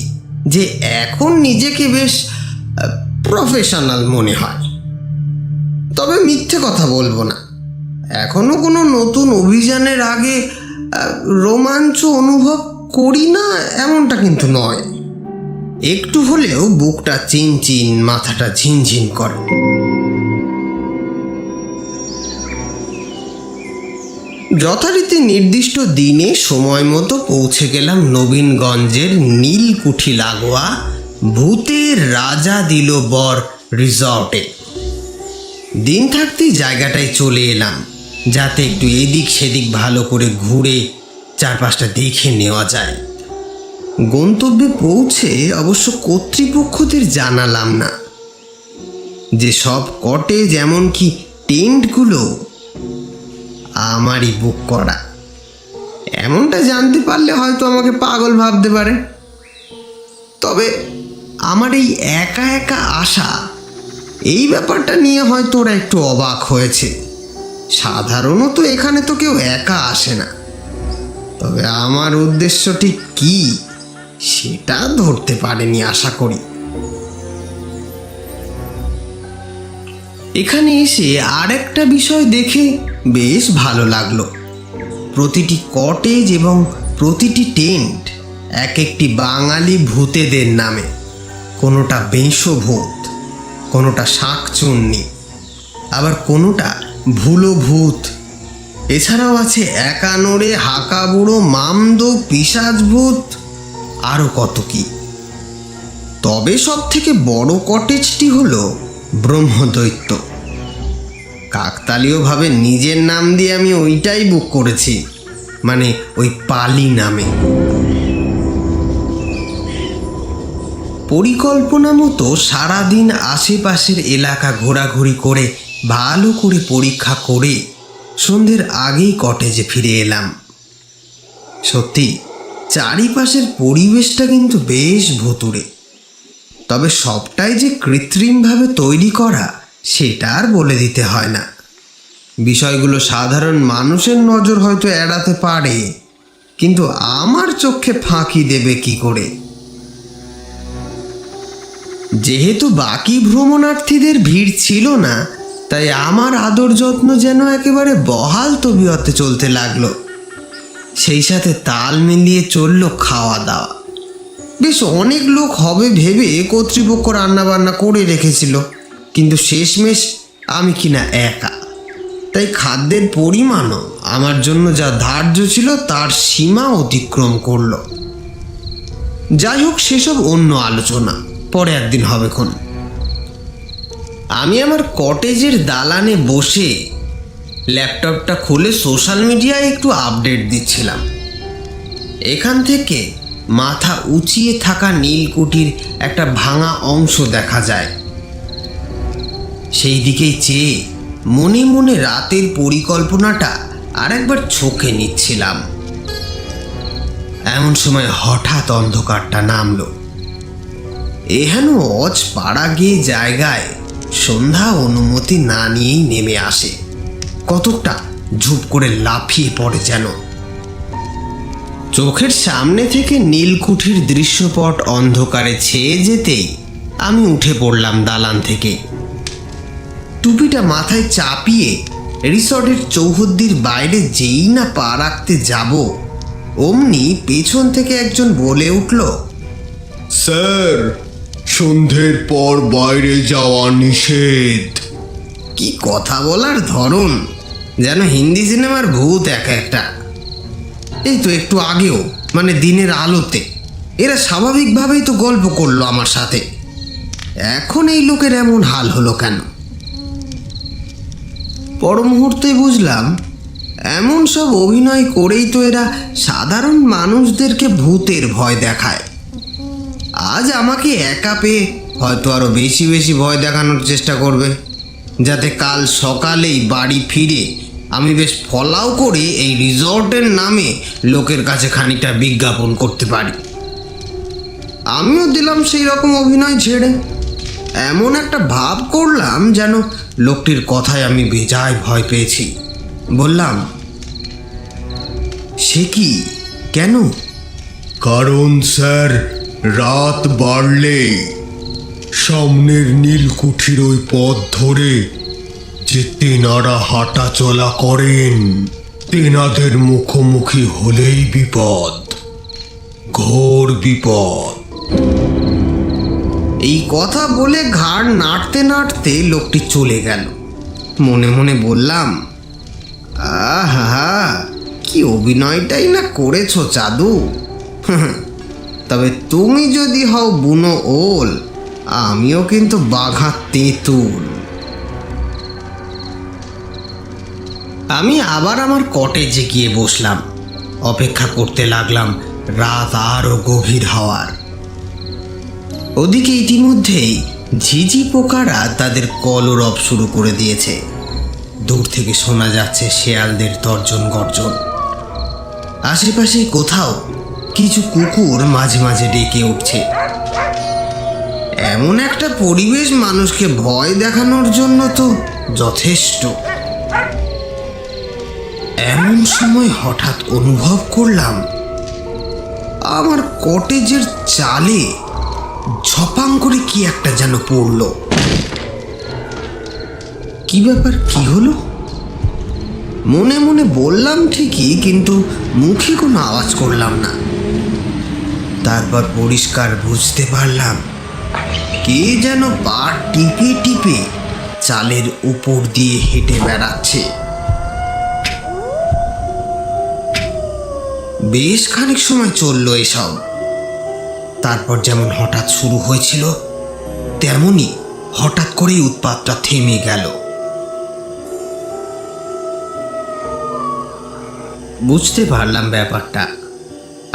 যে এখন নিজেকে বেশ প্রফেশনাল মনে হয়। তবে মিথ্যে কথা বলবো না, এখনো কোনো নতুন অভিযানের আগে রোমাঞ্চ অনুভব করি না এমনটা কিন্তু নয়। একটু হলেও বুকটা চিনচিন, মাথাটা ঝিনঝিন করে। যথারীতি নির্দিষ্ট দিনে সময় মতো পৌঁছে গেলাম নবীনগঞ্জের নীলকুঠি লাগোয়া ভূতের রাজা দিল বর রিসর্টে। দিন থাকতেই জায়গাটায় চলে এলাম, যাতে একটু এদিক সেদিক ভালো করে ঘুরে চারপাশটা দেখে নেওয়া যায়। গন্তব্যে পৌঁছে অবশ্য কর্তৃপক্ষদের জানালাম না যে সব কটেজ এমনকি টেন্টগুলো আমারই বুক করা। এমনটা জানতে পারলে হয়তো আমাকে পাগল ভাবতে পারে। তবে আমার এই একা একা আসা, এই ব্যাপারটা নিয়ে হয়তো ওরা একটু অবাক হয়েছে। সাধারণত এখানে তো কেউ একা আসে না। তবে আমার উদ্দেশ্যটি কি সেটা ধরতে পারেনি আশা করি। এখানে এসে আরেকটা বিষয় দেখে বেশ ভালো লাগলো। প্রতিটি কটেজ এবং প্রতিটি টেন্ট এক একটি বাঙালি ভূতেদের নামে। কোনোটা বেঁশভূত, কোনোটা শাঁকচুন্নি, আবার কোনোটা ভুলো ভূত। এছাড়াও আছে একানোরে, হাকাবুড়ো, মামদো, পিশাচ ভূত, আরও কত কি। তবে সব থেকে বড় কটেজটি হলো ব্রহ্মদৈত্য। কাকতালীয়ভাবে নিজের নাম দিয়ে আমি ওইটাই বুক করেছি, মানে ওই পালি নামে। পরিকল্পনা মতো সারাদিন আশেপাশের এলাকা ঘোরাঘুরি করে ভালো করে পরীক্ষা করে সন্ধ্যের আগেই কটেজে ফিরে এলাম। সত্যি চারিপাশের পরিবেশটা কিন্তু বেশ ভুতুড়ে, তবে সবটাই যে কৃত্রিমভাবে তৈরি করা সেটা আর বলে দিতে হয় না। বিষয়গুলো সাধারণ মানুষের নজর হয়তো এড়াতে পারে, কিন্তু আমার চোখে ফাঁকি দেবে কি করে? যেহেতু বাকি ভ্রমণার্থীদের ভিড় ছিল না, তাই আমার আদর যত্ন যেন একেবারে বহাল তবিয়তে চলতে লাগলো। সেই সাথে তাল মিলিয়ে চলল খাওয়া দাওয়া। বেশ অনেক লোক হবে ভেবে কর্তৃপক্ষ রান্নাবান্না করে রেখেছিল, কিন্তু শেষমেশ আমি কিনা একা, তাই খাদ্যের পরিমাণও আমার জন্য যা ধার্য ছিল তার সীমা অতিক্রম করলো। যাই হোক, সেসব অন্য আলোচনা, পরে একদিন হবেক্ষণ। আমি আমার কটেজের দালানে বসে ল্যাপটপটা খুলে সোশ্যাল মিডিয়ায় একটু আপডেট দিচ্ছিলাম। এখান থেকে মাথা উঁচিয়ে থাকা নীলকুঠির একটা ভাঙা অংশ দেখা যায়। সেই দিকেই চেয়ে মনে মনে রাতের পরিকল্পনাটা আরেকবার চোখে নিচ্ছিলাম। এমন সময় হঠাৎ অন্ধকারটা নামলো। এহেন অজ পাড়া গিয়ে জায়গায় সন্ধ্যা অনুমতি না নিয়েই নেমে আসে। কতকটা ঝুপ করে লাফিয়ে পড়ে যেন। চোখের সামনে থেকে নীলকুঠির দৃশ্যপট অন্ধকারে ছেয়ে যেতেই আমি উঠে পড়লাম দালান থেকে। টুপিটা মাথায় চাপিয়ে রিসর্টের চৌহদ্দির বাইরে যেই না পা রাখতে যাব, অমনি পেছন থেকে একজন বলে উঠল, স্যার, সন্ধ্যের পর বাইরে যাওয়া নিষেধ। কি কথা বলার ধরন, যেন হিন্দি সিনেমার ভূত এক একটা। এই তো একটু আগেও, মানে দিনের আলোতে, এরা স্বাভাবিকভাবেই তো গল্প করলো আমার সাথে। এখন এই লোকের এমন হাল হলো কেন? পর মুহূর্তে বুঝলাম, এমন সব অভিনয় করেই তো এরা সাধারণ মানুষদেরকে ভূতের ভয় দেখায়। আজ আমাকে একা পেয়ে হয়তো আরো বেশি বেশি ভয় দেখানোর চেষ্টা করবে, যাতে কাল সকালেই বাড়ি ফিরে আমি বেশ ফলাও করে এই রিসর্টের নামে লোকের কাছে খানিকটা বিজ্ঞাপন করতে পারি। আমিও দিলাম সেই রকম অভিনয় ছেড়ে। এমন একটা ভাব করলাম যেন লোকটির কথায় আমি বেজায় ভয় পেয়েছি। বললাম, সে কি, কেন? কারণ স্যার, রাত বাড়লে সামনের নীলকুঠির ওই পথ ধরে যে তেনারা হাঁটা চলা করেন, তেনাদের মুখোমুখি হলেই বিপদ, ঘোর বিপদ। এই কথা বলে ঘাড় নাড়তে নাড়তে লোকটি চলে গেল। মনে মনে বললাম, আহা, কি অভিনয়টাই না করেছো চাঁদু। তবে তুমি যদি হও বুনো ওল, আমিও কিন্তু বাঘা তেঁতুল। আমি আবার আমার কটেজে গিয়ে বসলাম। অপেক্ষা করতে লাগলাম রাত আরো গভীর হওয়ার। ওদিকে ইতিমধ্যেই ঝিঝি পোকারা তাদের কলরব শুরু করে দিয়েছে। দূর থেকে শোনা যাচ্ছে শেয়ালদের তর্জন গর্জন। আশেপাশে কোথাও কিছু কুকুর মাঝে মাঝে ডেকে উঠছে। এমন একটা পরিবেশ মানুষকে ভয় দেখানোর জন্য তো যথেষ্ট। এমন সময় হঠাৎ অনুভব করলাম, আমার কটেজের চালে ঝপাং করে কি একটা যেন পড়ল। কি ব্যাপার, কি হলো? মনে মনে বললাম ঠিকই, কিন্তু মুখে কোনো আওয়াজ করলাম না। তারপর পরিষ্কার বুঝতে পারলাম, কে যেন পা টিপে টিপে চালের উপর দিয়ে হেঁটে বেড়াচ্ছে। বেশ খানিক সময় চলল এসব। তারপর যেমন হঠাৎ শুরু হয়েছিল, তেমনি হঠাৎ করেই উৎপাতটা থেমে গেল। বুঝতে পারলাম ব্যাপারটা।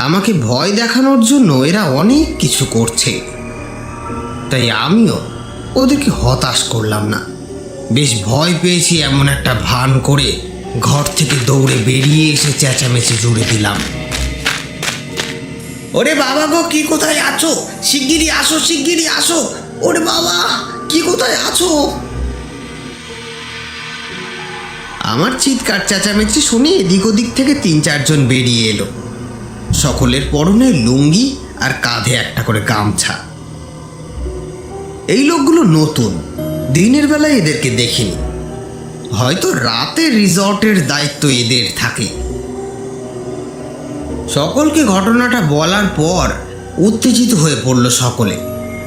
আমাকে ভয় দেখানোর জন্য এরা অনেক কিছু করছে, তাই আমিও ওদেরকে হতাশ করলাম না। বেশ ভয় পেয়েছি এমন একটা ভান করে ঘর থেকে দৌড়ে বেরিয়ে এসে চেঁচামেচি জুড়ে দিলাম। ওরে বাবা গো, কি কোথায় আছো? শিগগিরই আসো, শিগগিরই আসো। ওরে বাবা, কি কোথায় আছো? আমার চিৎকার চেঁচামেচি শুনে এদিক ওদিক থেকে 3-4 জন বেরিয়ে এলো। সকলের পরনে লুঙ্গি আর কাঁধে একটা করে গামছা। এই লোকগুলো নতুন, দিনের বেলায় এদেরকে দেখিনি, হয়তো রাতে রিসর্টের দায়িত্ব এদের থাকে। সকলকে ঘটনাটা বলার পর উত্তেজিত হয়ে পড়ল সকলে,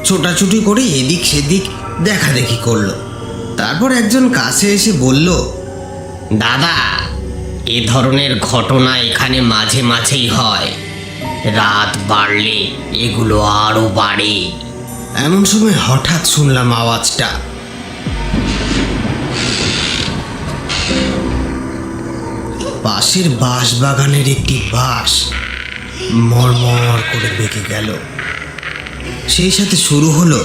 ছোটাছুটি করে এদিক সেদিক দেখাদেখি করলো। তারপর একজন কাছে এসে বলল, দাদা, এ ধরনের ঘটনা এখানে মাঝে মাঝেই হয়। রাত বাড়লে এগুলো আরো বাড়ে। এমন সময় হঠাৎ শুনলাম আওয়াজটা। পাশের বাঁশ বাগানের একটি বাঁশ মরমর করে বেঁকে গেল। সেই সাথে শুরু হলো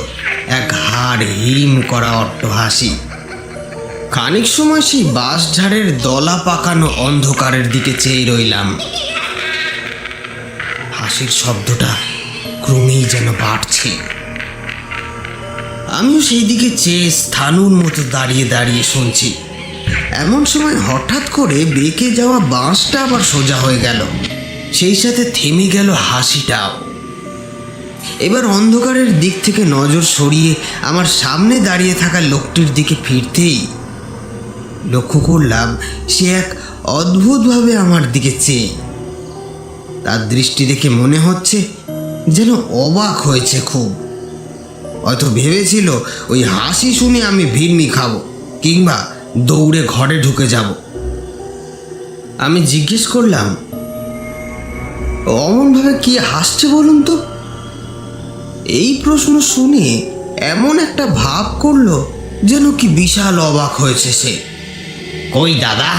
এক হাড় হিম করা অট্টহাসি। খানিক সময় সেই বাঁশঝাড়ের দলা পাকানো অন্ধকারের দিকে চেয়ে রইলাম। হাসির শব্দটা ক্রমেই যেন বাড়ছে। আমিও সেই দিকে চেয়ে স্থানুর মতো দাঁড়িয়ে দাঁড়িয়ে শুনছি। এমন সময় হঠাৎ করে বেঁকে যাওয়া বাঁশটা আবার সোজা হয়ে গেল, সেই সাথে থেমে গেল হাসিটাও। এবার অন্ধকারের দিক থেকে নজর সরিয়ে আমার সামনে দাঁড়িয়ে থাকা লোকটির দিকে ফিরতেই লক্ষ্য করলাম সে এক অদ্ভুতভাবে আমার দিকে চেয়ে। তার দৃষ্টি দেখে মনে হচ্ছে যেন অবাক হয়েছে খুব। হয়তো ভেবেছিল ওই হাসি শুনে আমি ভিড়মি খাবো কিংবা দৌড়ে ঘরে ঢুকে যাব। আমি জিজ্ঞেস করলাম, অমনভাবে কি হাসছে বলুন তো? এই প্রশ্ন শুনে এমন একটা ভাব করলো যেন কি বিশাল অবাক হয়েছে সে। কই দাদা,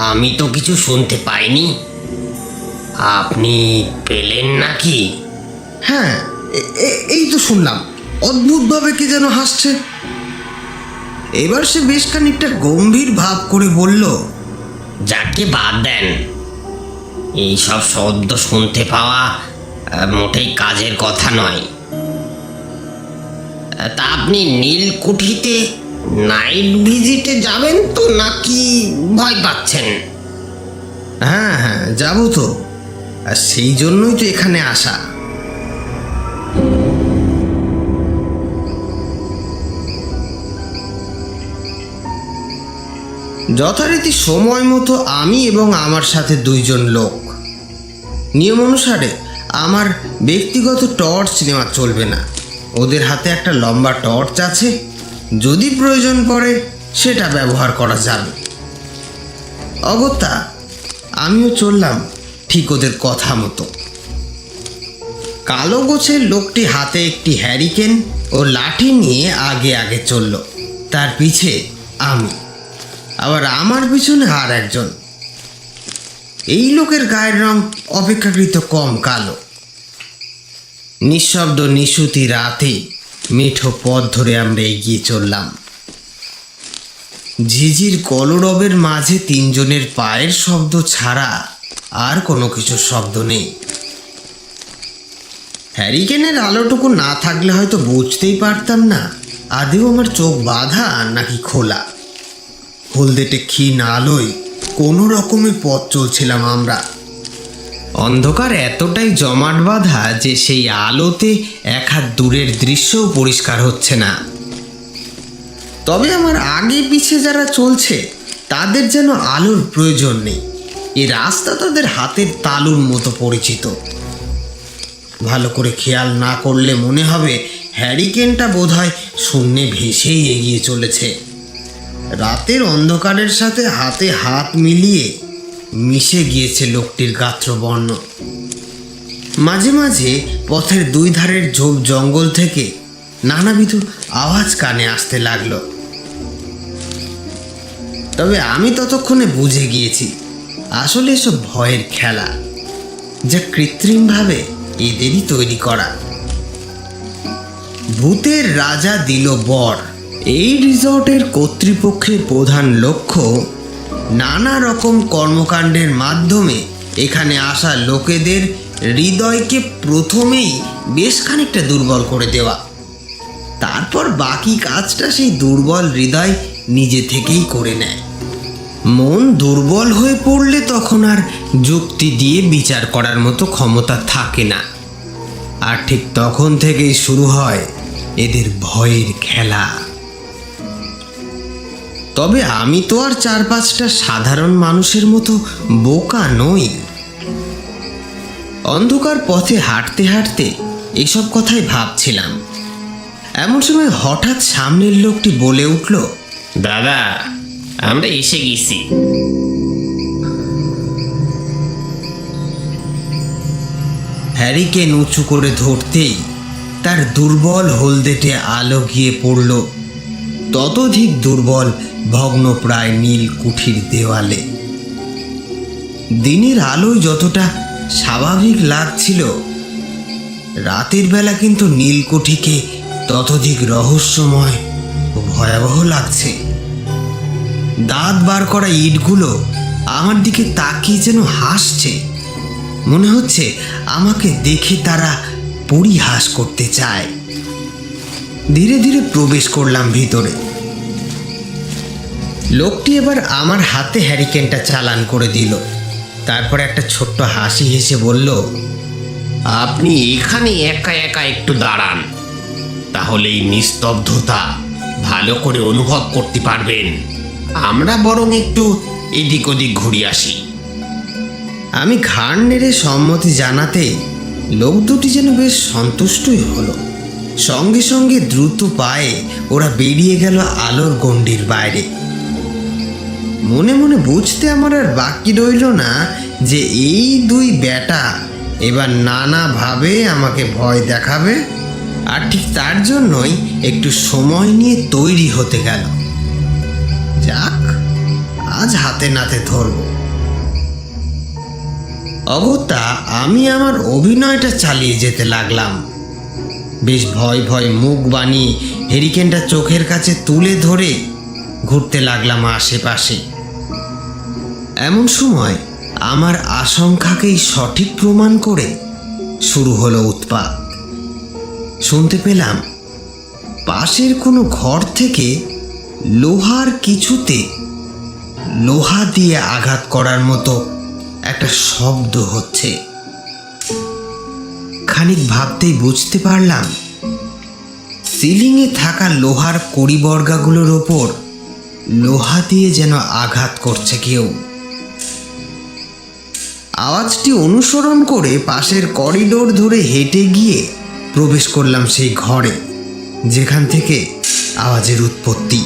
আমি তো কিছু শুনতে পাইনি। আপনি পেলেন নাকি? হ্যাঁ, এই তো শুনলাম অদ্ভুতভাবে কি যেন হাসছে। এবার সে বেশ খানিকটা গম্ভীর ভাব করে বলল, যাকে বাদ দেন, এইসব শব্দ শুনতে পাওয়া মোটেই কাজের কথা নয়। তা আপনি নীলকুঠিতে নাইট ভিজিটে যাবেন তো নাকি ভয় পাচ্ছেন? হ্যাঁ হ্যাঁ, যাবো তো, আর সেই জন্যই তো এখানে আসা। যথারীতি সময় মতো আমি এবং আমার সাথে 2 জন লোক। নিয়ম অনুসারে আমার ব্যক্তিগত টর্চ নেওয়া চলবে না। ওদের হাতে একটা লম্বা টর্চ আছে, যদি প্রয়োজন পড়ে সেটা ব্যবহার করা যাবে। অগত্যা আমিও চললাম ঠিক ওদের কথা মতো। কালো গোছের লোকটি হাতে একটি হ্যারিকেন ও লাঠি নিয়ে আগে আগে চলল, তার পিছে আমি, আবার আমার পিছনে আর একজন। এই লোকের গায়ের রং অপেক্ষাকৃত কম কালো। নিঃশব্দ নিশুতি রাতে মিঠো পথ ধরে আমরা এগিয়ে চললাম। ঝিঝির কলরবের মাঝে 3 জনের পায়ের শব্দ ছাড়া আর কোনো কিছুর শব্দ নেই। হ্যারিকেনের আলোটুকু না থাকলে হয়তো বুঝতেই পারতাম না আদেও আমার চোখ বাঁধা নাকি খোলা। হলদেটে ক্ষীণ আলোয় কোনো রকমে পথ চলছিলাম আমরা। অন্ধকার এতটাই জমাট বাঁধা যে সেই আলোতে 1 হাত দূরের দৃশ্যও পরিষ্কার হচ্ছে না। তবে আমার আগে পিছে যারা চলছে তাদের যেন আলোর প্রয়োজন নেই। এই রাস্তা তাদের হাতের তালুর মতো পরিচিত। ভালো করে খেয়াল না করলে মনে হবে হ্যারিকেনটা বোধহয় শূন্যে ভেসেই এগিয়ে চলেছে। রাতের অন্ধকারের সাথে হাতে হাত মিলিয়ে মিশে গিয়েছে লোকটির গাত্রবর্ণ। মাঝে মাঝে পথের 2 ধারের ঝোপ জঙ্গল থেকে নানাবিধ আওয়াজ কানে আসতে লাগলো। তবে আমি ততক্ষণে বুঝে গিয়েছি আসলে এসব ভয়ের খেলা, যা কৃত্রিমভাবে এদেরই তৈরি করা। ভূতের রাজা দিল বর, এই রিসর্টের কর্তৃপক্ষের প্রধান লক্ষ্য নানা রকম কর্মকাণ্ডের মাধ্যমে এখানে আসা লোকেদের হৃদয়কে প্রথমেই বেশ খানিকটা দুর্বল করে দেওয়া, তারপর বাকি কাজটা সেই দুর্বল হৃদয় নিজে থেকেই করে নেয়। মন দুর্বল হয়ে পড়লে তখন আর যুক্তি দিয়ে বিচার করার মতো ক্ষমতা থাকে না, আর ঠিক তখন থেকেই শুরু হয় এদের ভয়ের খেলা। তবে আমি তো আর 4-5টা সাধারণ মানুষের মতো বোকা নই। অন্ধকার পথে হাঁটতে হাঁটতে এইসব কথাই ভাবছিলাম। এমন সময় হঠাৎ সামনের লোকটি বলে উঠল, দাদা, আমরা এসে গেছি। হ্যারিকেন উঁচু করে ধরতেই তার দুর্বল হলদেটে আলো গিয়ে পড়ল ততোধিক দুর্বল ভগ্নপ্রায় নীল কুঠির দেওয়ালে। দিনের আলোয় যতটা স্বাভাবিক লাগছিল, রাতের বেলা কিন্তু নীলকুঠিকে ততোধিক রহস্যময় ও ভয়াবহ লাগছে। দাঁত বার করা ইটগুলো আমার দিকে তাকিয়ে যেন হাসছে। মনে হচ্ছে আমাকে দেখে তারা পরিহাস করতে চায়। ধীরে ধীরে প্রবেশ করলাম ভিতরে। লোকটি এবার আমার হাতে হ্যারিকেনটা চালান করে দিল। তারপর একটা ছোট্ট হাসি হেসে বলল, আপনি এখানে একা একা একটু দাঁড়ান, তাহলে এই নিস্তব্ধতা ভালো করে অনুভব করতে পারবেন। আমরা বরং একটু এদিক ওদিক ঘুরে আসি। আমি ঘাড় নেড়ে সম্মতি জানাতে লোক দুটি যেন বেশ সন্তুষ্টই হলো। সঙ্গে সঙ্গে দ্রুত পায়ে ওরা বেরিয়ে গেল আলোর গণ্ডির বাইরে। মনে মনে বুঝতে আমার আর বাকি রইল না যে এই দুই বেটা এবার নানাভাবে আমাকে ভয় দেখাবে, আর ঠিক তার জন্যই একটু সময় নিয়ে তৈরি হতে গেল। যাক, আজ হাতে নাতে ধরব। অগত্যা আমি আমার অভিনয়টা চালিয়ে যেতে লাগলাম। বেশ ভয় ভয় মুখ বানিয়ে হ্যারিকেনটা চোখের কাছে তুলে ধরে ঘুরতে লাগলাম আশেপাশে। এমন সময় আমার আশঙ্কাকেই সঠিক প্রমাণ করে শুরু হলো উৎপাত। শুনতে পেলাম পাশের কোনো ঘর থেকে লোহার কিছুতে লোহা দিয়ে আঘাত করার মতো একটা শব্দ হচ্ছে। খানিক ভাবতেই বুঝতে পারলাম সিলিংয়ে থাকা লোহার কড়িবর্গাগুলোর ওপর লোহা দিয়ে যেন আঘাত করছে কেউ। আওয়াজটি অনুসরণ করে পাশের করিডোর ধরে হেঁটে গিয়ে প্রবেশ করলাম সেই ঘরে যেখান থেকে আওয়াজের উৎপত্তি।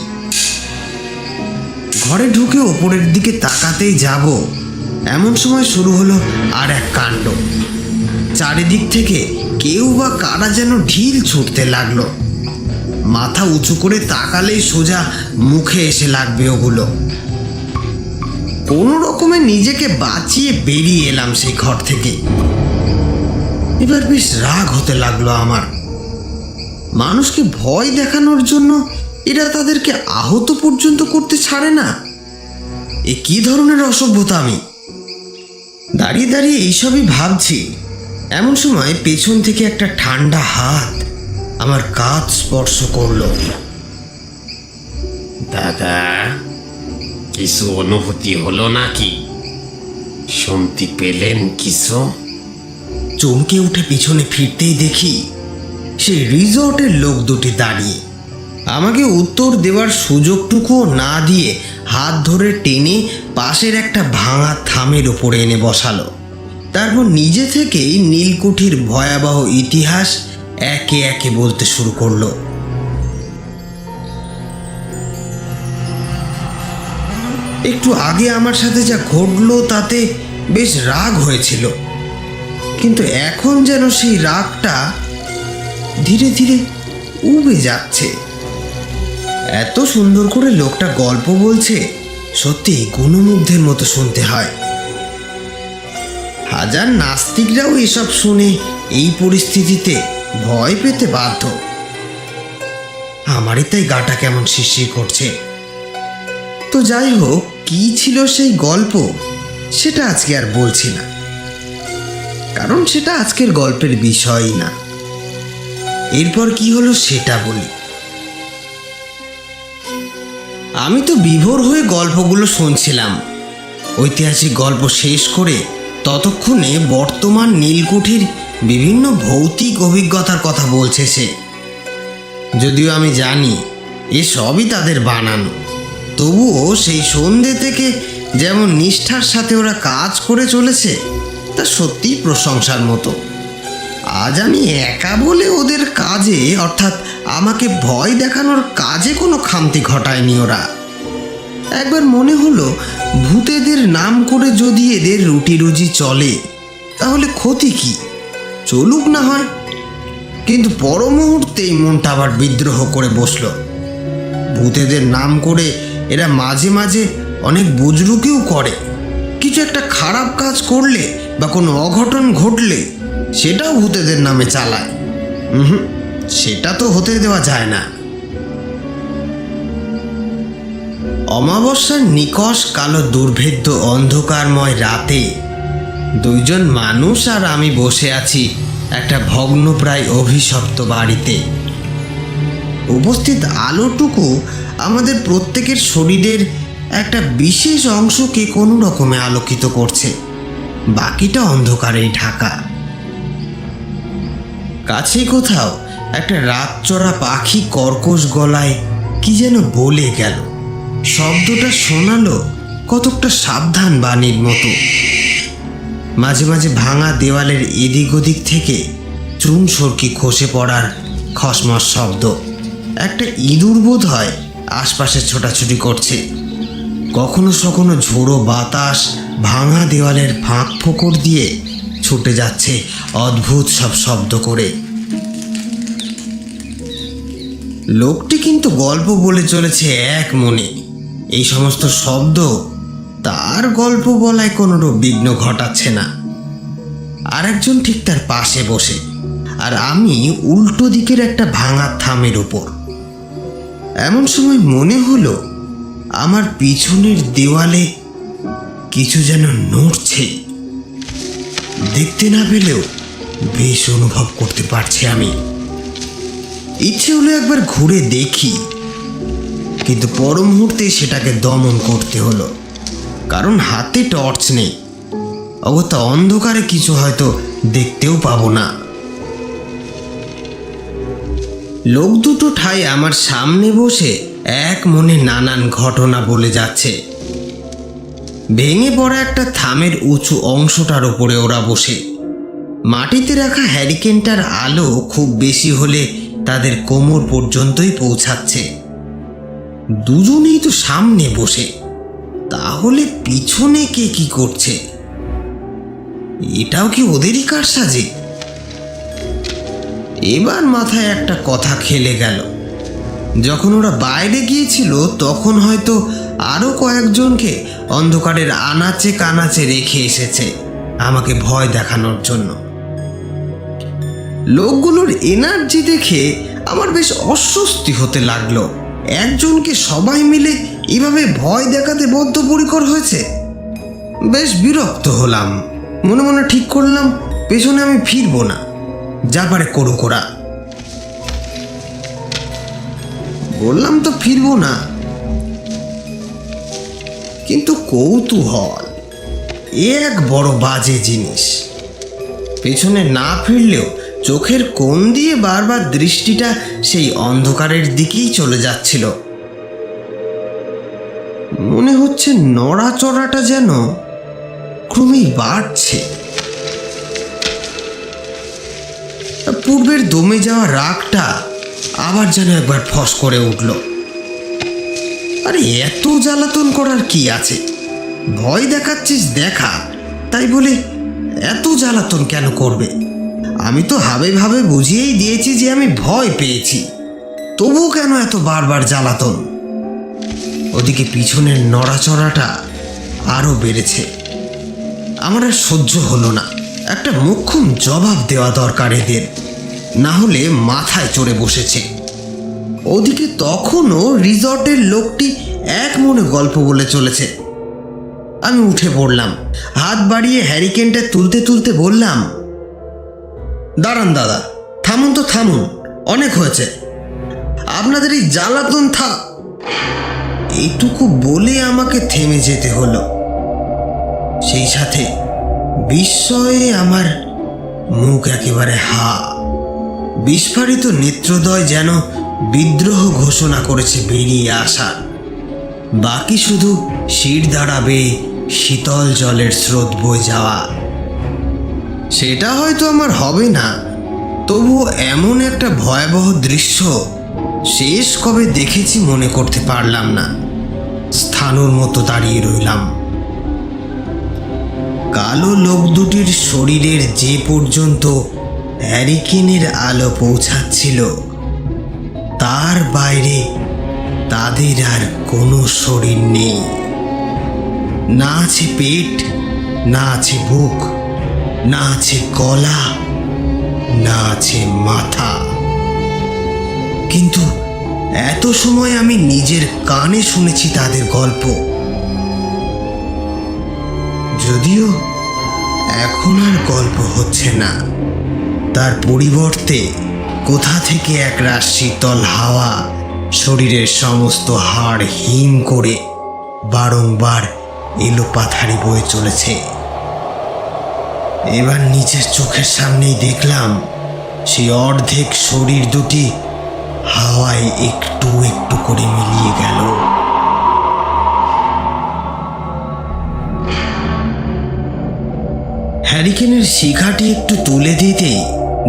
ঘরে ঢুকে ওপরের দিকে তাকাতেই যাব, এমন সময় শুরু হলো আর এক কাণ্ড। চারিদিক থেকে কেউ বা কারা যেন ঢিল ছুটতে লাগলো। মাথা উঁচু করে তাকালেই সোজা মুখে এসে লাগবে ওগুলো। কোনো রকমে নিজেকে বাঁচিয়ে বেরিয়ে এলাম সেই ঘর থেকে। এবার বেশ রাগ হতে লাগলো আমার। মানুষকে ভয় দেখানোর জন্য এরা তাদেরকে আহত পর্যন্ত করতে ছাড়ে না। এ কি ধরনের অসভ্যতা! আমি দাঁড়িয়ে দাঁড়িয়ে এইসবই ভাবছি, এমন সময় পেছন থেকে একটা ঠান্ডা হাত আমার কাঁধ স্পর্শ করলো। দাদা, কিছু অনুভূতি হলো নাকি? শুনতে পেলেন কিছু? চমকে উঠে পিছনে ফিরতেই দেখি সেই রিসর্টের লোক দুটি দাঁড়িয়ে। আমাকে উত্তর দেওয়ার সুযোগটুকুও না দিয়ে হাত ধরে টেনে পাশের একটা ভাঙা থামের ওপরে এনে বসালো। তারপর নিজে থেকেই নীলকুঠির ভয়াবহ ইতিহাস একে একে বলতে শুরু করলো। একটু আগে আমার সাথে যা ঘটলো তাতে বেশ রাগ হয়েছিল, কিন্তু এখন যেন সেই রাগটা ধীরে ধীরে উবে যাচ্ছে। এত সুন্দর করে লোকটা গল্প বলছে, সত্যি গুণমুগ্ধের মতো শুনতে হয়। হাজার নাস্তিকরাও এসব শুনে এই পরিস্থিতিতে ভয় পেতে বাধ্য। আমারই তাই গাটা কেমন শিরশির করছে। তো যাই হোক, কি ছিল সেই গল্প সেটা আজকে আর বলছি না, কারণ সেটা আজকের গল্পের বিষয়ই না। এরপর কি হলো সেটা বলি। আমি তো বিভোর হয়ে গল্পগুলো শুনছিলাম। ঐতিহাসিক গল্প শেষ করে ততক্ষণে বর্তমান নীলকুঠির বিভিন্ন ভৌতিক অভিজ্ঞতার কথা বলছে সে। যদিও আমি জানি এসবই তাদের বানানো, তবুও সেই সন্ধ্যে থেকে যেমন নিষ্ঠার সাথে ওরা কাজ করে চলেছে তা সত্যিই প্রশংসার মতো। আজ আমি একা বলে ওদের কাজে, অর্থাৎ আমাকে ভয় দেখানোর কাজে কোনো খামতি ঘটায়নি ওরা। একবার মনে হলো ভূতেদের নাম করে যদি এদের রুটি রুজি চলে তাহলে ক্ষতি কি, চলুক না হয়। কিন্তু পর মুহূর্তেই মনটা আবার বিদ্রোহ করে বসল। ভূতেদের নাম করে এরা মাঝে মাঝে অনেক বুজরুকিও করে। কিছু একটা খারাপ কাজ করলে বা কোনো অঘটন ঘটলে সেটাও ভূতেদের নামে চালায়। সেটা তো হতে দেওয়া যায় না। অমাবস্যার নিকষ কালো দুর্ভেদ্য অন্ধকারময় রাতে দুইজন মানুষ আর আমি বসে আছি একটা ভগ্নপ্রায় অভিশপ্ত বাড়িতে। উপস্থিত আলোটুকু আমাদের প্রত্যেকের শরীরের একটা বিশেষ অংশকে কোনো রকমে আলোকিত করছে, বাকিটা অন্ধকারেই ঢাকা। কাছে কোথাও একটা রাতচরা পাখি কর্কশ গলায় কি যেন বলে গেল। শব্দটা শোনালো কতকটা সাবধান বাণীর মতো। মাঝে মাঝে ভাঙা দেওয়ালের এদিক ওদিক থেকে চুন সরকি খসে পড়ার খসমস শব্দ। একটা ইঁদুর বোধ হয় আশপাশে ছোটাছুটি করছে। কখনো কখনো ঝোড়ো বাতাস ভাঙা দেওয়ালের ফাঁক ফোকর দিয়ে ছুটে যাচ্ছে অদ্ভুত সব শব্দ করে। লোকটি কিন্তু গল্প বলে চলেছে এক মনে। এই সমস্ত শব্দ তার গল্প বলায় কোনোরূপ বিঘ্ন ঘটাচ্ছে না। আর একজন ঠিক তার পাশে বসে, আর আমি উল্টো দিকের একটা ভাঙা থামের উপর। এমন সময় মনে হলো আমার পিছনের দেওয়ালে কিছু যেন নড়ছে। দেখতে না পেলেও বেশ অনুভব করতে পারছি আমি। ইচ্ছে হলো একবার ঘুরে দেখি, কিন্তু পর মুহূর্তে সেটাকে দমন করতে হলো, কারণ হাতে টর্চ নেই। অগত্যা অন্ধকারে কিছু হয়তো দেখতেও পাবো না। লোক দুটো ঠাই আমার সামনে বসে এক মনে নানান ঘটনা বলে যাচ্ছে। ভেঙে পড়া একটা থামের উঁচু অংশটার উপরে ওরা বসে। মাটিতে রাখা হ্যারিকেনটার আলো খুব বেশি হলে তাদের কোমর পর্যন্তই পৌঁছাচ্ছে। দুজনেই তো সামনে বসে, তাহলে পিছনে কে কি করছে? এটাও কি ওদেরই কারসাজি? এবার মাথায় একটা কথা খেলে গেল। যখন ওরা বাইরে গিয়েছিল তখন হয়তো আরো কয়েকজনকে অন্ধকারের আনাচে কানাচে রেখে এসেছে আমাকে ভয় দেখানোর জন্য। লোকগুলোর এনার্জি দেখে আমার বেশ অস্বস্তি হতে লাগলো। একজনকে সবাই মিলে এভাবে ভয় দেখাতে বদ্ধপরিকর হয়েছে। বেশ বিরক্ত হলাম। মনে মনে ঠিক করলাম পেছনে আমি ফিরবো না, যা পারে করুক ওরা। বললাম তো ফিরবো না, কিন্তু কৌতূহল এক বড় বাজে জিনিস। পেছনে না ফিরলেও চোখের কোণ দিয়ে বারবার দৃষ্টিটা সেই অন্ধকারের দিকেই চলে যাচ্ছিল। মনে হচ্ছে নড়াচড়াটা যেন ক্রমেই বাড়ছে। পূর্বের দমে যাওয়া রাগটা আবার যেন একবার ফস করে উঠল। আরে এত জ্বালাতন করার কি আছে? ভয় দেখাচ্ছিস দেখা, তাই বলে এত জ্বালাতন কেন করবে? আমি তো হাবে ভাবে বুঝিয়েই দিয়েছি যে আমি ভয় পেয়েছি, তবুও কেন এত বারবার জ্বালাতন? ওদিকে পিছনের নড়াচড়াটা আরো বেড়েছে। আমার আর সহ্য হলো না। একটা মোক্ষম জবাব দেওয়া দরকার এদের, না হলে মাথায় চড়ে বসেছে। ওদিকে তখনও রিসর্টের লোকটি এক মনে গল্প বলে চলেছে। আমি উঠে পড়লাম, হাত বাড়িয়ে হ্যারিকেনটা তুলতে তুলতে বললাম, দাঁড়ান দাদা, থামুন তো থামুন, অনেক হয়েছে আপনাদের এই জ্বালাতন এইটুকু বলে আমাকে থেমে যেতে হলো। সেই সাথে বিস্ময়ে আমার মুখ একেবারে বিস্ফারিত নেত্রদ্বয় যেন বিদ্রোহ ঘোষণা করেছে বেরিয়ে আসার। বাকি শুধু শির দাঁড়াবে শীতল জলের স্রোত বয়ে যাওয়া। সেটা হয়তো আমার হবে না, তবুও এমন একটা ভয়াবহ দৃশ্য শেষ কবে দেখেছি মনে করতে পারলাম না। স্থানুর মতো দাঁড়িয়ে রইলাম। কালো লোক দুটির শরীরের যে পর্যন্ত হ্যারিকেনের আলো পৌঁছাচ্ছিল, তার বাইরে তাদের আর কোনো শরীর নেই। না আছে পেট, না আছে বুক, না আছে গলা, না আছে মাথা। কিন্তু এত সময় আমি নিজের কানে শুনেছি তাদের গল্প। যদিও এখন আর গল্প হচ্ছে না, তার পরিবর্তে কোথা থেকে একরাশ শীতল হাওয়া শরীরের সমস্ত হাড় হিম করে বারংবার এলোপাথারি বয়ে চলেছে। এবার নিজের চোখের সামনেই দেখলাম সেই অর্ধেক শরীর দুটি হাওয়ায় একটু একটু করে মিলিয়ে গেল। হ্যারিকেনের শিখাটি একটু তুলে দিতেই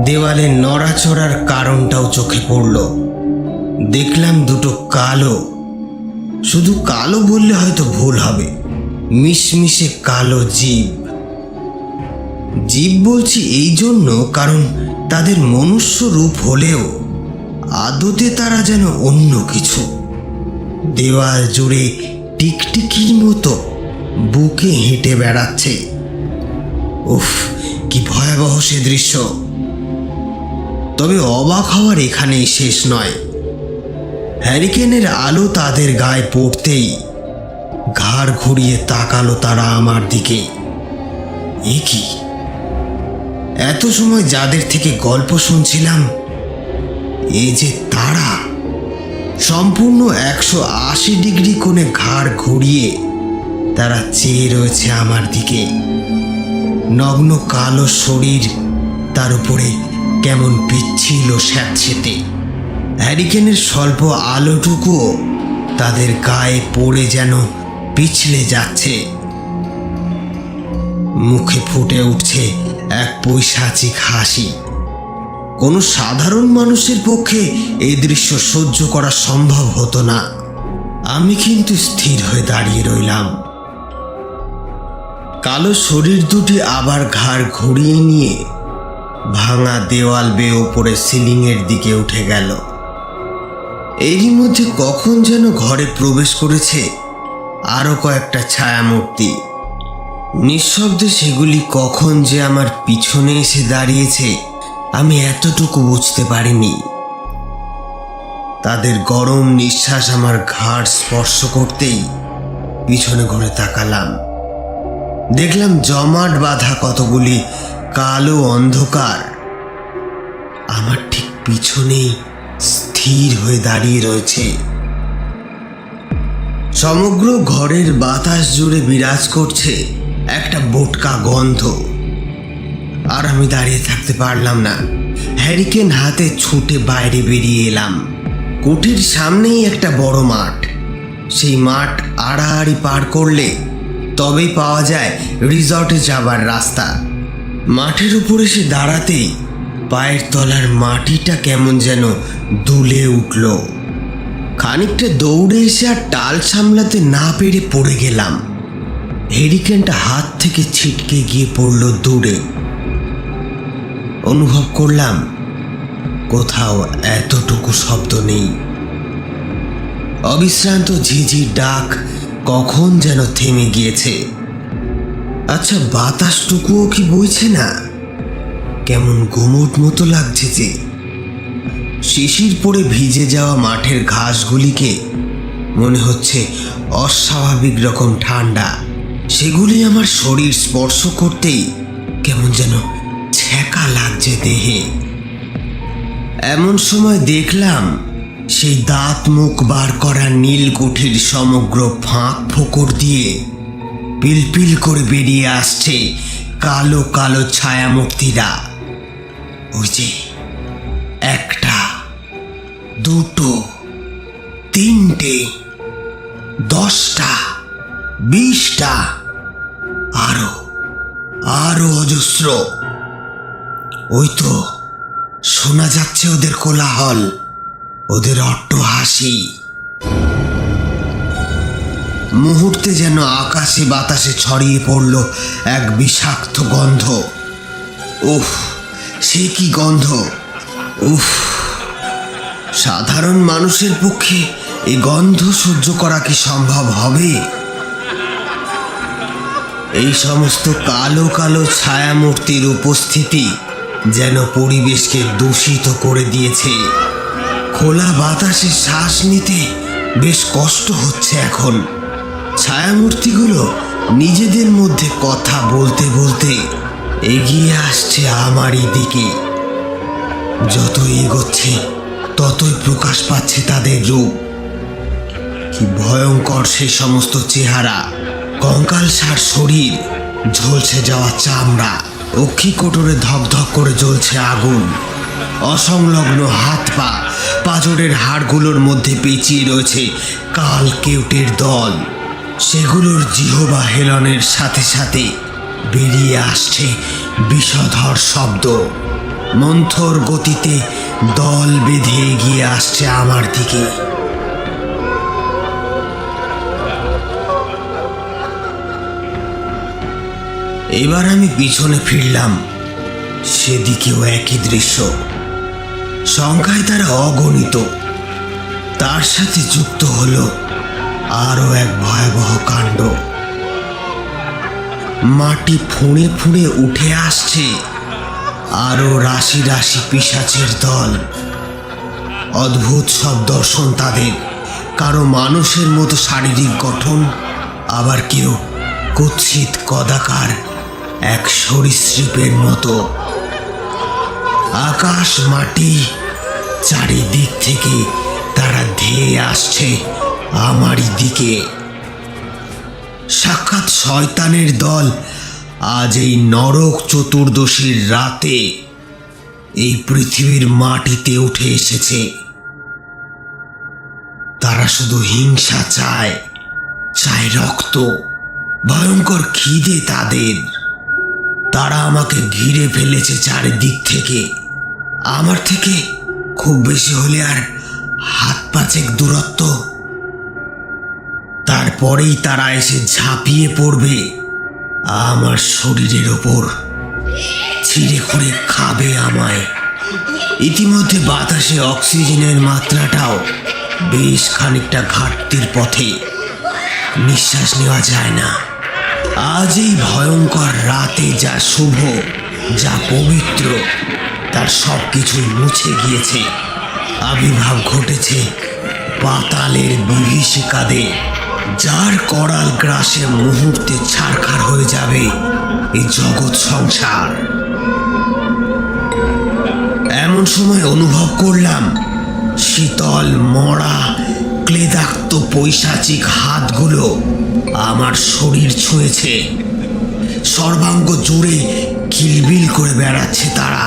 দেওয়ালে নড়াচড়ার কারণটাও চোখে পড়ল। দেখলাম দুটো কালো, শুধু কালো বললে হয়তো ভুল হবে, মিশমিশে কালো জীব। জীব বলছি এই জন্য কারণ তাদের মনুষ্য রূপ হলেও আদতে তারা যেন অন্য কিছু। দেওয়াল জুড়ে টিকটিকির মতো বুকে হেঁটে বেড়াচ্ছে। উফ, কি ভয়াবহ সে দৃশ্য! তবে অবাক হওয়ার এখানেই শেষ নয়। হ্যারিকেনের আলো তাদের গায়ে পড়তেই ঘাড় ঘুরিয়ে তাকালো তারা আমার দিকে। এ কি? এত সময় যাদের থেকে গল্প শুনছিলাম, এ যে তারা! সম্পূর্ণ 180 ডিগ্রি কোণে ঘাড় ঘুরিয়ে তারা চেয়ে রয়েছে আমার দিকে। নগ্ন কালো শরীর, তার উপরে কেমন পিচ্ছিল স্যাঁতসেঁতে। হ্যারিকেনের স্বল্প আলোটুকুও তাদের গায়ে পড়ে যেন পিছলে যাচ্ছে। মুখে ফুটে উঠছে এক পৈশাচিক হাসি। কোনো সাধারণ মানুষের পক্ষে এই দৃশ্য সহ্য করা সম্ভব হতো না। আমি কিন্তু স্থির হয়ে দাঁড়িয়ে রইলাম। কালো শরীর দুটি আবার ঘাড় ঘুরিয়ে নিয়ে ভাঙা দেওয়াল বেয়ে ওপরে সিলিংয়ের দিকে উঠে গেল। এরই মধ্যে কখন যেন ঘরে প্রবেশ করেছে আরো কয়েকটা ছায়ামূর্তি। নিঃশব্দে সেগুলি কখন যে আমার পিছনে এসে দাঁড়িয়েছে আমি এতটুকু বুঝতে পারিনি। তাদের গরম নিঃশ্বাস আমার ঘাড় স্পর্শ করতেই পিছনে ঘুরে তাকালাম। দেখলাম জমাট বাঁধা কতগুলি কালো অন্ধকার আমার ঠিক পিছনেই স্থির হয়ে দাঁড়িয়ে রয়েছে। সমগ্র ঘরের বাতাস জুড়ে বিরাজ করছে একটা বোটকা গন্ধ। আর আমি দাঁড়িয়ে থাকতে পারলাম না। হ্যারিকেন হাতে ছুটে বাইরে বেরিয়ে এলাম। কুঠির সামনেই একটা বড় মাঠ। সেই মাঠ আড়াআড়ি পার করলে তবেই পাওয়া যায় রিসর্টে যাবার রাস্তা। মাঠের উপরে সে দাঁড়াতেই পায়ের তলার মাটিটা কেমন যেন দুলে উঠল। খানিকটা দৌড়ে এসে আর টাল সামলাতে না পেরে পড়ে গেলাম। হ্যারিকেনটা হাত থেকে ছিটকে গিয়ে পড়ল দূরে। অনুভব করলাম কোথাও এতটুকু শব্দ নেই। অবিশ্রান্ত ঝিঝির ডাক কখন যেন থেমে গিয়েছে। আচ্ছা, বাতাসটুকুও কি বইছে না? কেমন গুমট মতো লাগছে যে। শিশির পড়ে ভিজে যাওয়া মাঠের ঘাসগুলিকে মনে হচ্ছে অস্বাভাবিক রকম ঠান্ডা। সেগুলি আমার শরীর স্পর্শ করতেই কেমন যেন ছ্যাঁকা লাগছে দেহে। এমন সময় দেখলাম সেই দাঁত মুখ বার করা নীলকুঠির সমগ্র ফাঁক ফোকর দিয়ে পিলপিল করে বেরিয়ে আসছে কালো কালো ছায়ামূর্তিরা। ওই যে একটা, দুটো, তিনটে, 10টা, 20টা, আরো আরো অজস্র। ওই তো শোনা যাচ্ছে ওদের কোলাহল, ওদের অট্টহাসি। মুহূর্তে যেন আকাশে বাতাসে ছড়িয়ে পড়ল এক বিষাক্ত গন্ধ। উফ, সে কি গন্ধ! উফ, সাধারণ মানুষের পক্ষে এই গন্ধ সহ্য করা কি সম্ভব হবে? এই সমস্ত কালো কালো ছায়ামূর্তির উপস্থিতি যেন পরিবেশকে দূষিত করে দিয়েছে। খোলা বাতাসে শ্বাস নিতে বেশ কষ্ট হচ্ছে এখন। ছায়ামূর্তিগুলো নিজেদের মধ্যে কথা বলতে বলতে এগিয়ে আসছে আমারই দিকে। যত এগোচ্ছে ততই প্রকাশ পাচ্ছে তাদের রূপ। কি ভয়ঙ্কর সে সমস্ত চেহারা! কঙ্কালসার শরীর, ঝলসে যাওয়া চামড়া, অক্ষিকোটরে ধকধক করে জ্বলছে আগুন। অসংলগ্ন হাত পা, পাঁজরের হাড়গুলোর মধ্যে পেঁচিয়ে রয়েছে কাল কেউটের দল। সেগুলোর জিহবা হেলনের সাথে সাথে বেরিয়ে আসছে বিষধর শব্দ। মন্থর গতিতে দল বেঁধে এগিয়ে আসছে আমার দিকে। এবার আমি পিছনে ফিরলাম, সেদিকেও একই দৃশ্য। সংখ্যায় তারা অগণিত। তার সাথে যুক্ত হলো আরো এক ভয়াবহ কাণ্ড। মাটি ফুঁড়ে ফুঁড়ে উঠে আসছে আরো রাশি রাশি পিশাচের দল। অদ্ভুত সব দর্শন তাদের। কারো মানুষের মতো শারীরিক গঠন, আবার কেউ কুৎসিত কদাকার এক সরীসৃপের মতো। আকাশ মাটি চারিদিক থেকে তারা ধেয়ে আসছে আমারই দিকে। সাক্ষাৎ শয়তানের দল আজ এই নরক চতুর্দশীর রাতে এই পৃথিবীর মাটিতে উঠে এসেছে। তারা শুধু হিংসা চায়, চায় রক্ত। ভয়ঙ্কর খিদে তাদের। তারা আমাকে ঘিরে ফেলেছে চারিদিক থেকে। আমার থেকে খুব বেশি হলে আর হাত পাঁচেক দূরত্ব। তারপরেই তারা এসে ঝাঁপিয়ে পড়বে আমার শরীরের ওপর, ছিঁড়ে খুঁড়ে খাবে আমায়। ইতিমধ্যে বাতাসে অক্সিজেনের মাত্রাটাও বেশ খানিকটা ঘাটতির পথে। নিঃশ্বাস নেওয়া যায় না। আজ এই ভয়ঙ্কর রাতে যা শুভ, যা পবিত্র, তার সব কিছুই মুছে গিয়েছে। আবির্ভাব ঘটেছে পাতালের বিভীষিকাদের, যার করাল গ্রাসে মুহূর্তে ছারখার হয়ে যাবে এই জগৎ সংসার। এমন সময় অনুভব করলাম শীতল মরা ক্লেদাক্ত পৈশাচিক হাতগুলো আমার শরীর ছুঁয়েছে। সর্বাঙ্গ জুড়ে কিলবিল করে বেড়াচ্ছে তারা।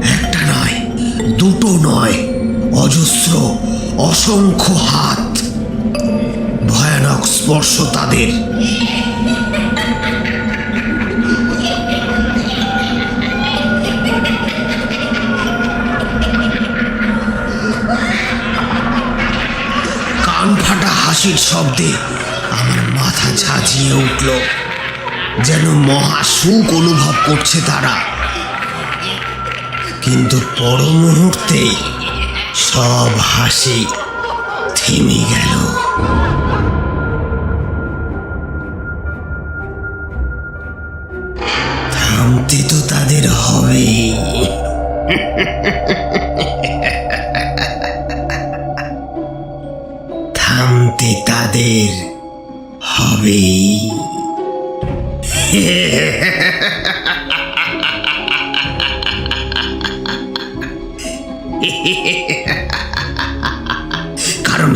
একটা নয়, দুটো নয়, অজস্র অসংখ্য হাত। ভয়ানক স্পর্শ তাদের। কান ফাটা হাসির শব্দে আমার মাথা ঝাঁঝিয়ে উঠল। যেন মহা সুখ অনুভব করছে তারা। কিন্তু পর মুহূর্তে সব হাসি থেমে গেল। থামতে তো তাদের হবেই। অন্তে তাদের হবেই। কারণ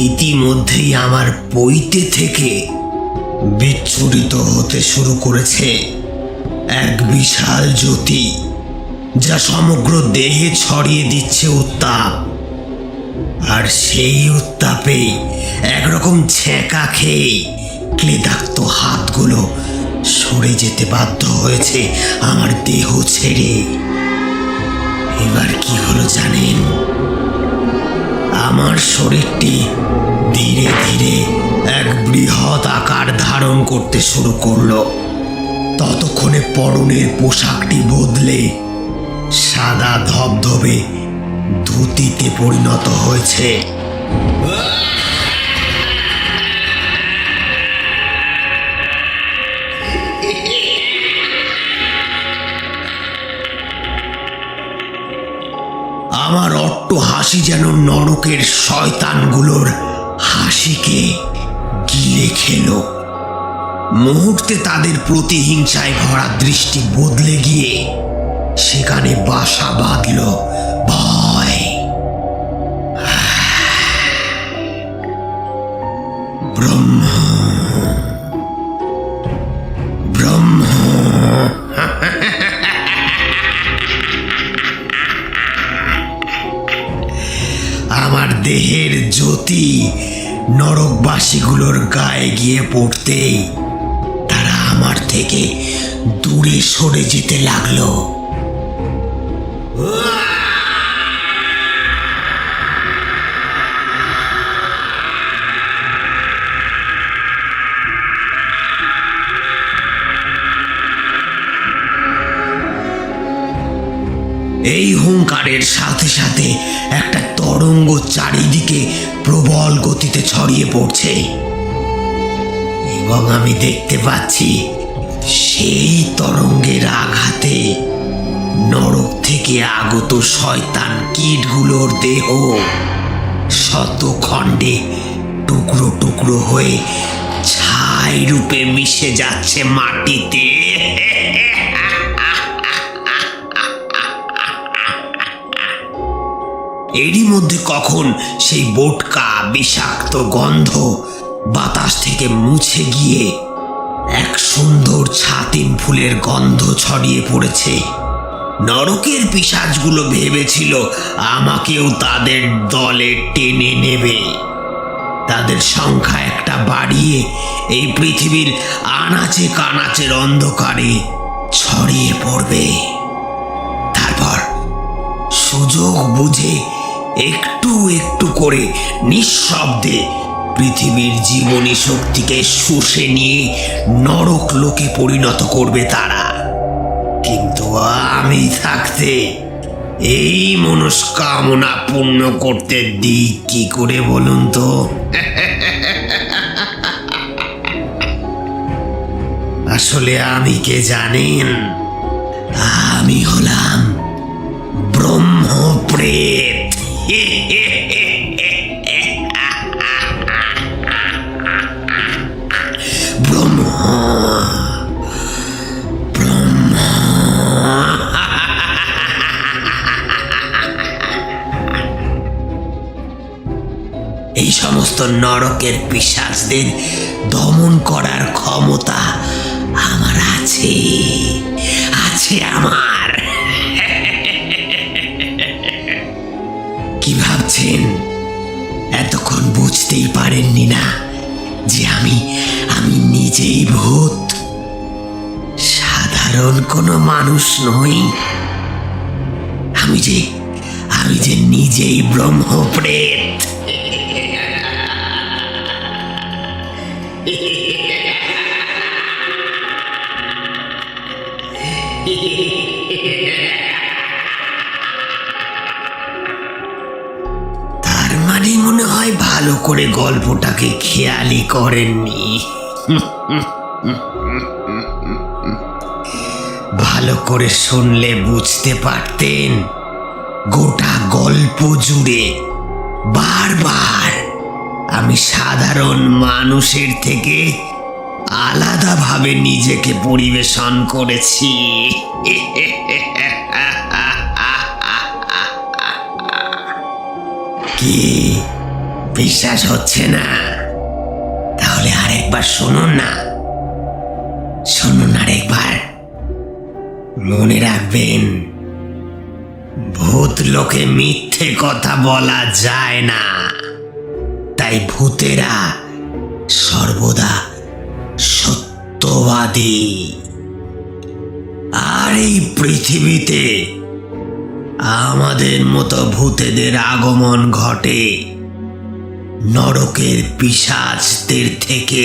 ইতিমধ্যেই আমার পৈতে থেকে বিচ্ছুরিত হতে শুরু করেছে এক বিশাল জ্যোতি, যা সমগ্র দেহে ছড়িয়ে দিচ্ছে উত্তাপ। আর সেই উত্তাপে একরকম ছ্যাঁকা খেয়ে ক্লেদাক্ত হাতগুলো সরে যেতে বাধ্য হয়েছে আমার দেহ ছেড়ে। এবার কি হলো জানেন? আমার শরীরটি ধীরে ধীরে এক বৃহৎ আকার ধারণ করতে শুরু করলো। ততক্ষণে পরনের পোশাকটি বদলে সাদা ধবধবে ধুতিতে পরিণত হয়েছে। আমার অট্ট হাসি যেন নরকের শয়তানগুলোর হাসিকে গিলে খেলো। মুহূর্তে তাদের প্রতিহিংসায় ভরা দৃষ্টি বদলে গিয়ে সেখানে বাসা বাঁধল ভয়। ব্রহ্ম ব্রহ্ম আমার দেহের জ্যোতি নরকবাসীগুলোর গায়ে গিয়ে পড়তেই তারা আমার থেকে দূরে সরে যেতে লাগলো। এই হুঙ্কারের সাথে সাথে একটা তরঙ্গ চারিদিকে প্রবল গতিতে ছড়িয়ে পড়ছে এবং আমি দেখতে পাচ্ছি সেই তরঙ্গের আঘাতে নরক থেকে আগত শয়তান কীটগুলোর দেহ শত খণ্ডে টুকরো টুকরো হয়ে ছাই রূপে মিশে যাচ্ছে মাটিতে। এরই মধ্যে কখন সেই বোটকা বিষাক্ত গন্ধ বাতাস থেকে মুছে গিয়ে এক সুন্দর ছাতিম ফুলের গন্ধ ছড়িয়ে পড়েছে। নরকের পিশাচগুলো ভেবেছিল আমাকেও তাদের দলে টেনে নেবে। তাদের সংখ্যা একটা বাড়িয়ে এই পৃথিবীর আনাচে কানাচের অন্ধকারে ছড়িয়ে পড়বে। তারপর সুযোগ বুঝে একটু একটু করে নিঃশব্দে পৃথিবীর জীবনী শক্তিকে শুষে নিয়ে নরক লোকে পরিণত করবে তারা। কিন্তু আমি থাকতে এই মনস্কামনা পূর্ণ করতে দিই কি করে বলুন তো? আসলে আমি কে জানেন? আমি হলাম ব্রহ্মপ্রেত। ব্রহ্ম ব্রহ্ম এই সমস্ত নরকের পিশাচদের দমন করার ক্ষমতা আমার আছে আমার। কি ভাবছেন? এতক্ষণ বুঝতেই পারেননি না যে আমি নিজেই ভূত, সাধারণ কোনো মানুষ নই। আমি যে নিজেই ব্রহ্মপ্রেত। তার মানে মনে হয় ভালো করে গল্পটাকে খেয়ালই করেননি। ভালো করে শুনলে বুঝতে পারতেন গোটা গল্প জুড়ে বারবার আমি সাধারণ মানুষের থেকে আলাদাভাবে নিজেকে পরিবেশন করেছি। কি বিশ্বাস হচ্ছে না? তাহলে আরেকবার শুনুন না, শুনুন আরেকবার। মনে রাখবেন, ভূত লোকে মিথ্যে কথা বলা যায় না, তাই ভূতেরা সর্বদা সত্যবাদী। আর এই পৃথিবীতে আমাদের মতো ভূতেদের আগমন ঘটে নরকের পিশাচদের থেকে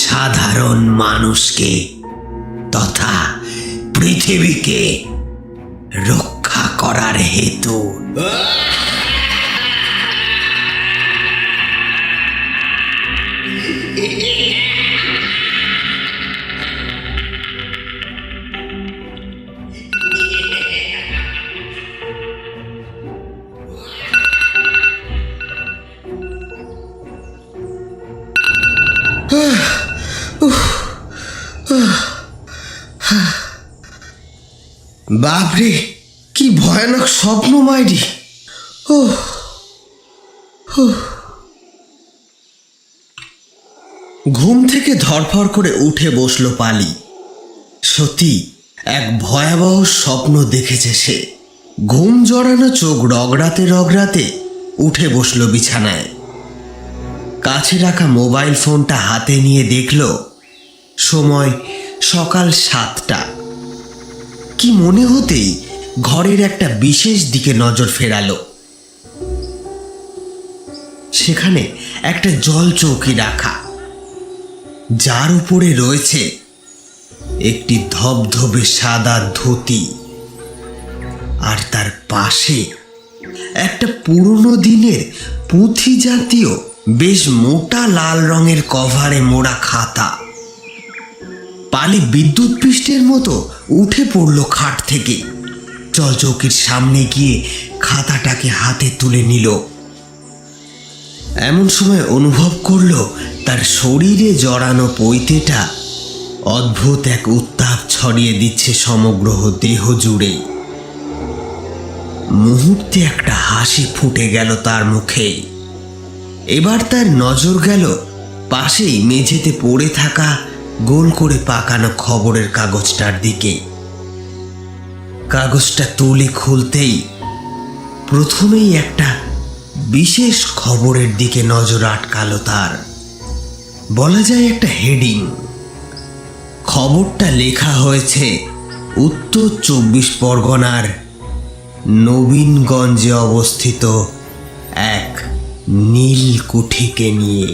সাধারণ মানুষকে তথা পৃথিবীকে রক্ষা করার হেতু। বাপরে, কি ভয়ানক স্বপ্ন মাইরি। ঘুম থেকে ধরফর করে উঠে বসলো পালি। সত্যি এক ভয়াবহ স্বপ্ন দেখেছে সে। ঘুম জড়ানো চোখ রগড়াতে রগড়াতে উঠে বসলো বিছানায়। কাছে রাখা মোবাইল ফোনটা হাতে নিয়ে দেখল সময় সকাল 7টা। কি মনে হতেই ঘরের একটা বিশেষ দিকে নজর ফেরালো। সেখানে একটা জল চৌকি রাখা, যার উপরে রয়েছে একটি ধবধবে সাদা ধুতি, আর তার পাশে একটা পুরনো দিনের পুঁথি জাতীয় বেশ মোটা লাল রঙের কভারে মোড়া খাতা। পালি বিদ্যুৎ পৃষ্ঠের মতো উঠে পড়ল খাট থেকে। জলচৌকির সামনে গিয়ে খাতাটাকে হাতে তুলে নিল। এমন সময় অনুভব করল তার শরীরে জড়ানো পৈতেটা অদ্ভুত এক উত্তাপ ছড়িয়ে দিচ্ছে সমগ্র দেহ জুড়ে। মুহূর্তে একটা হাসি ফুটে গেল তার মুখে। এবার তার নজর গেল পাশেই মেঝেতে পড়ে থাকা গোল করে পাকানো খবরের কাগজটার দিকে। কাগজটা তুলে খুলতেই প্রথমেই একটা বিশেষ খবরের দিকে নজর আটকালো তার। বলা যায় একটা হেডিং। খবরটা লেখা হয়েছে উত্তর 24 পরগনার নবীনগঞ্জে অবস্থিত এক নীলকুঠিকে নিয়ে।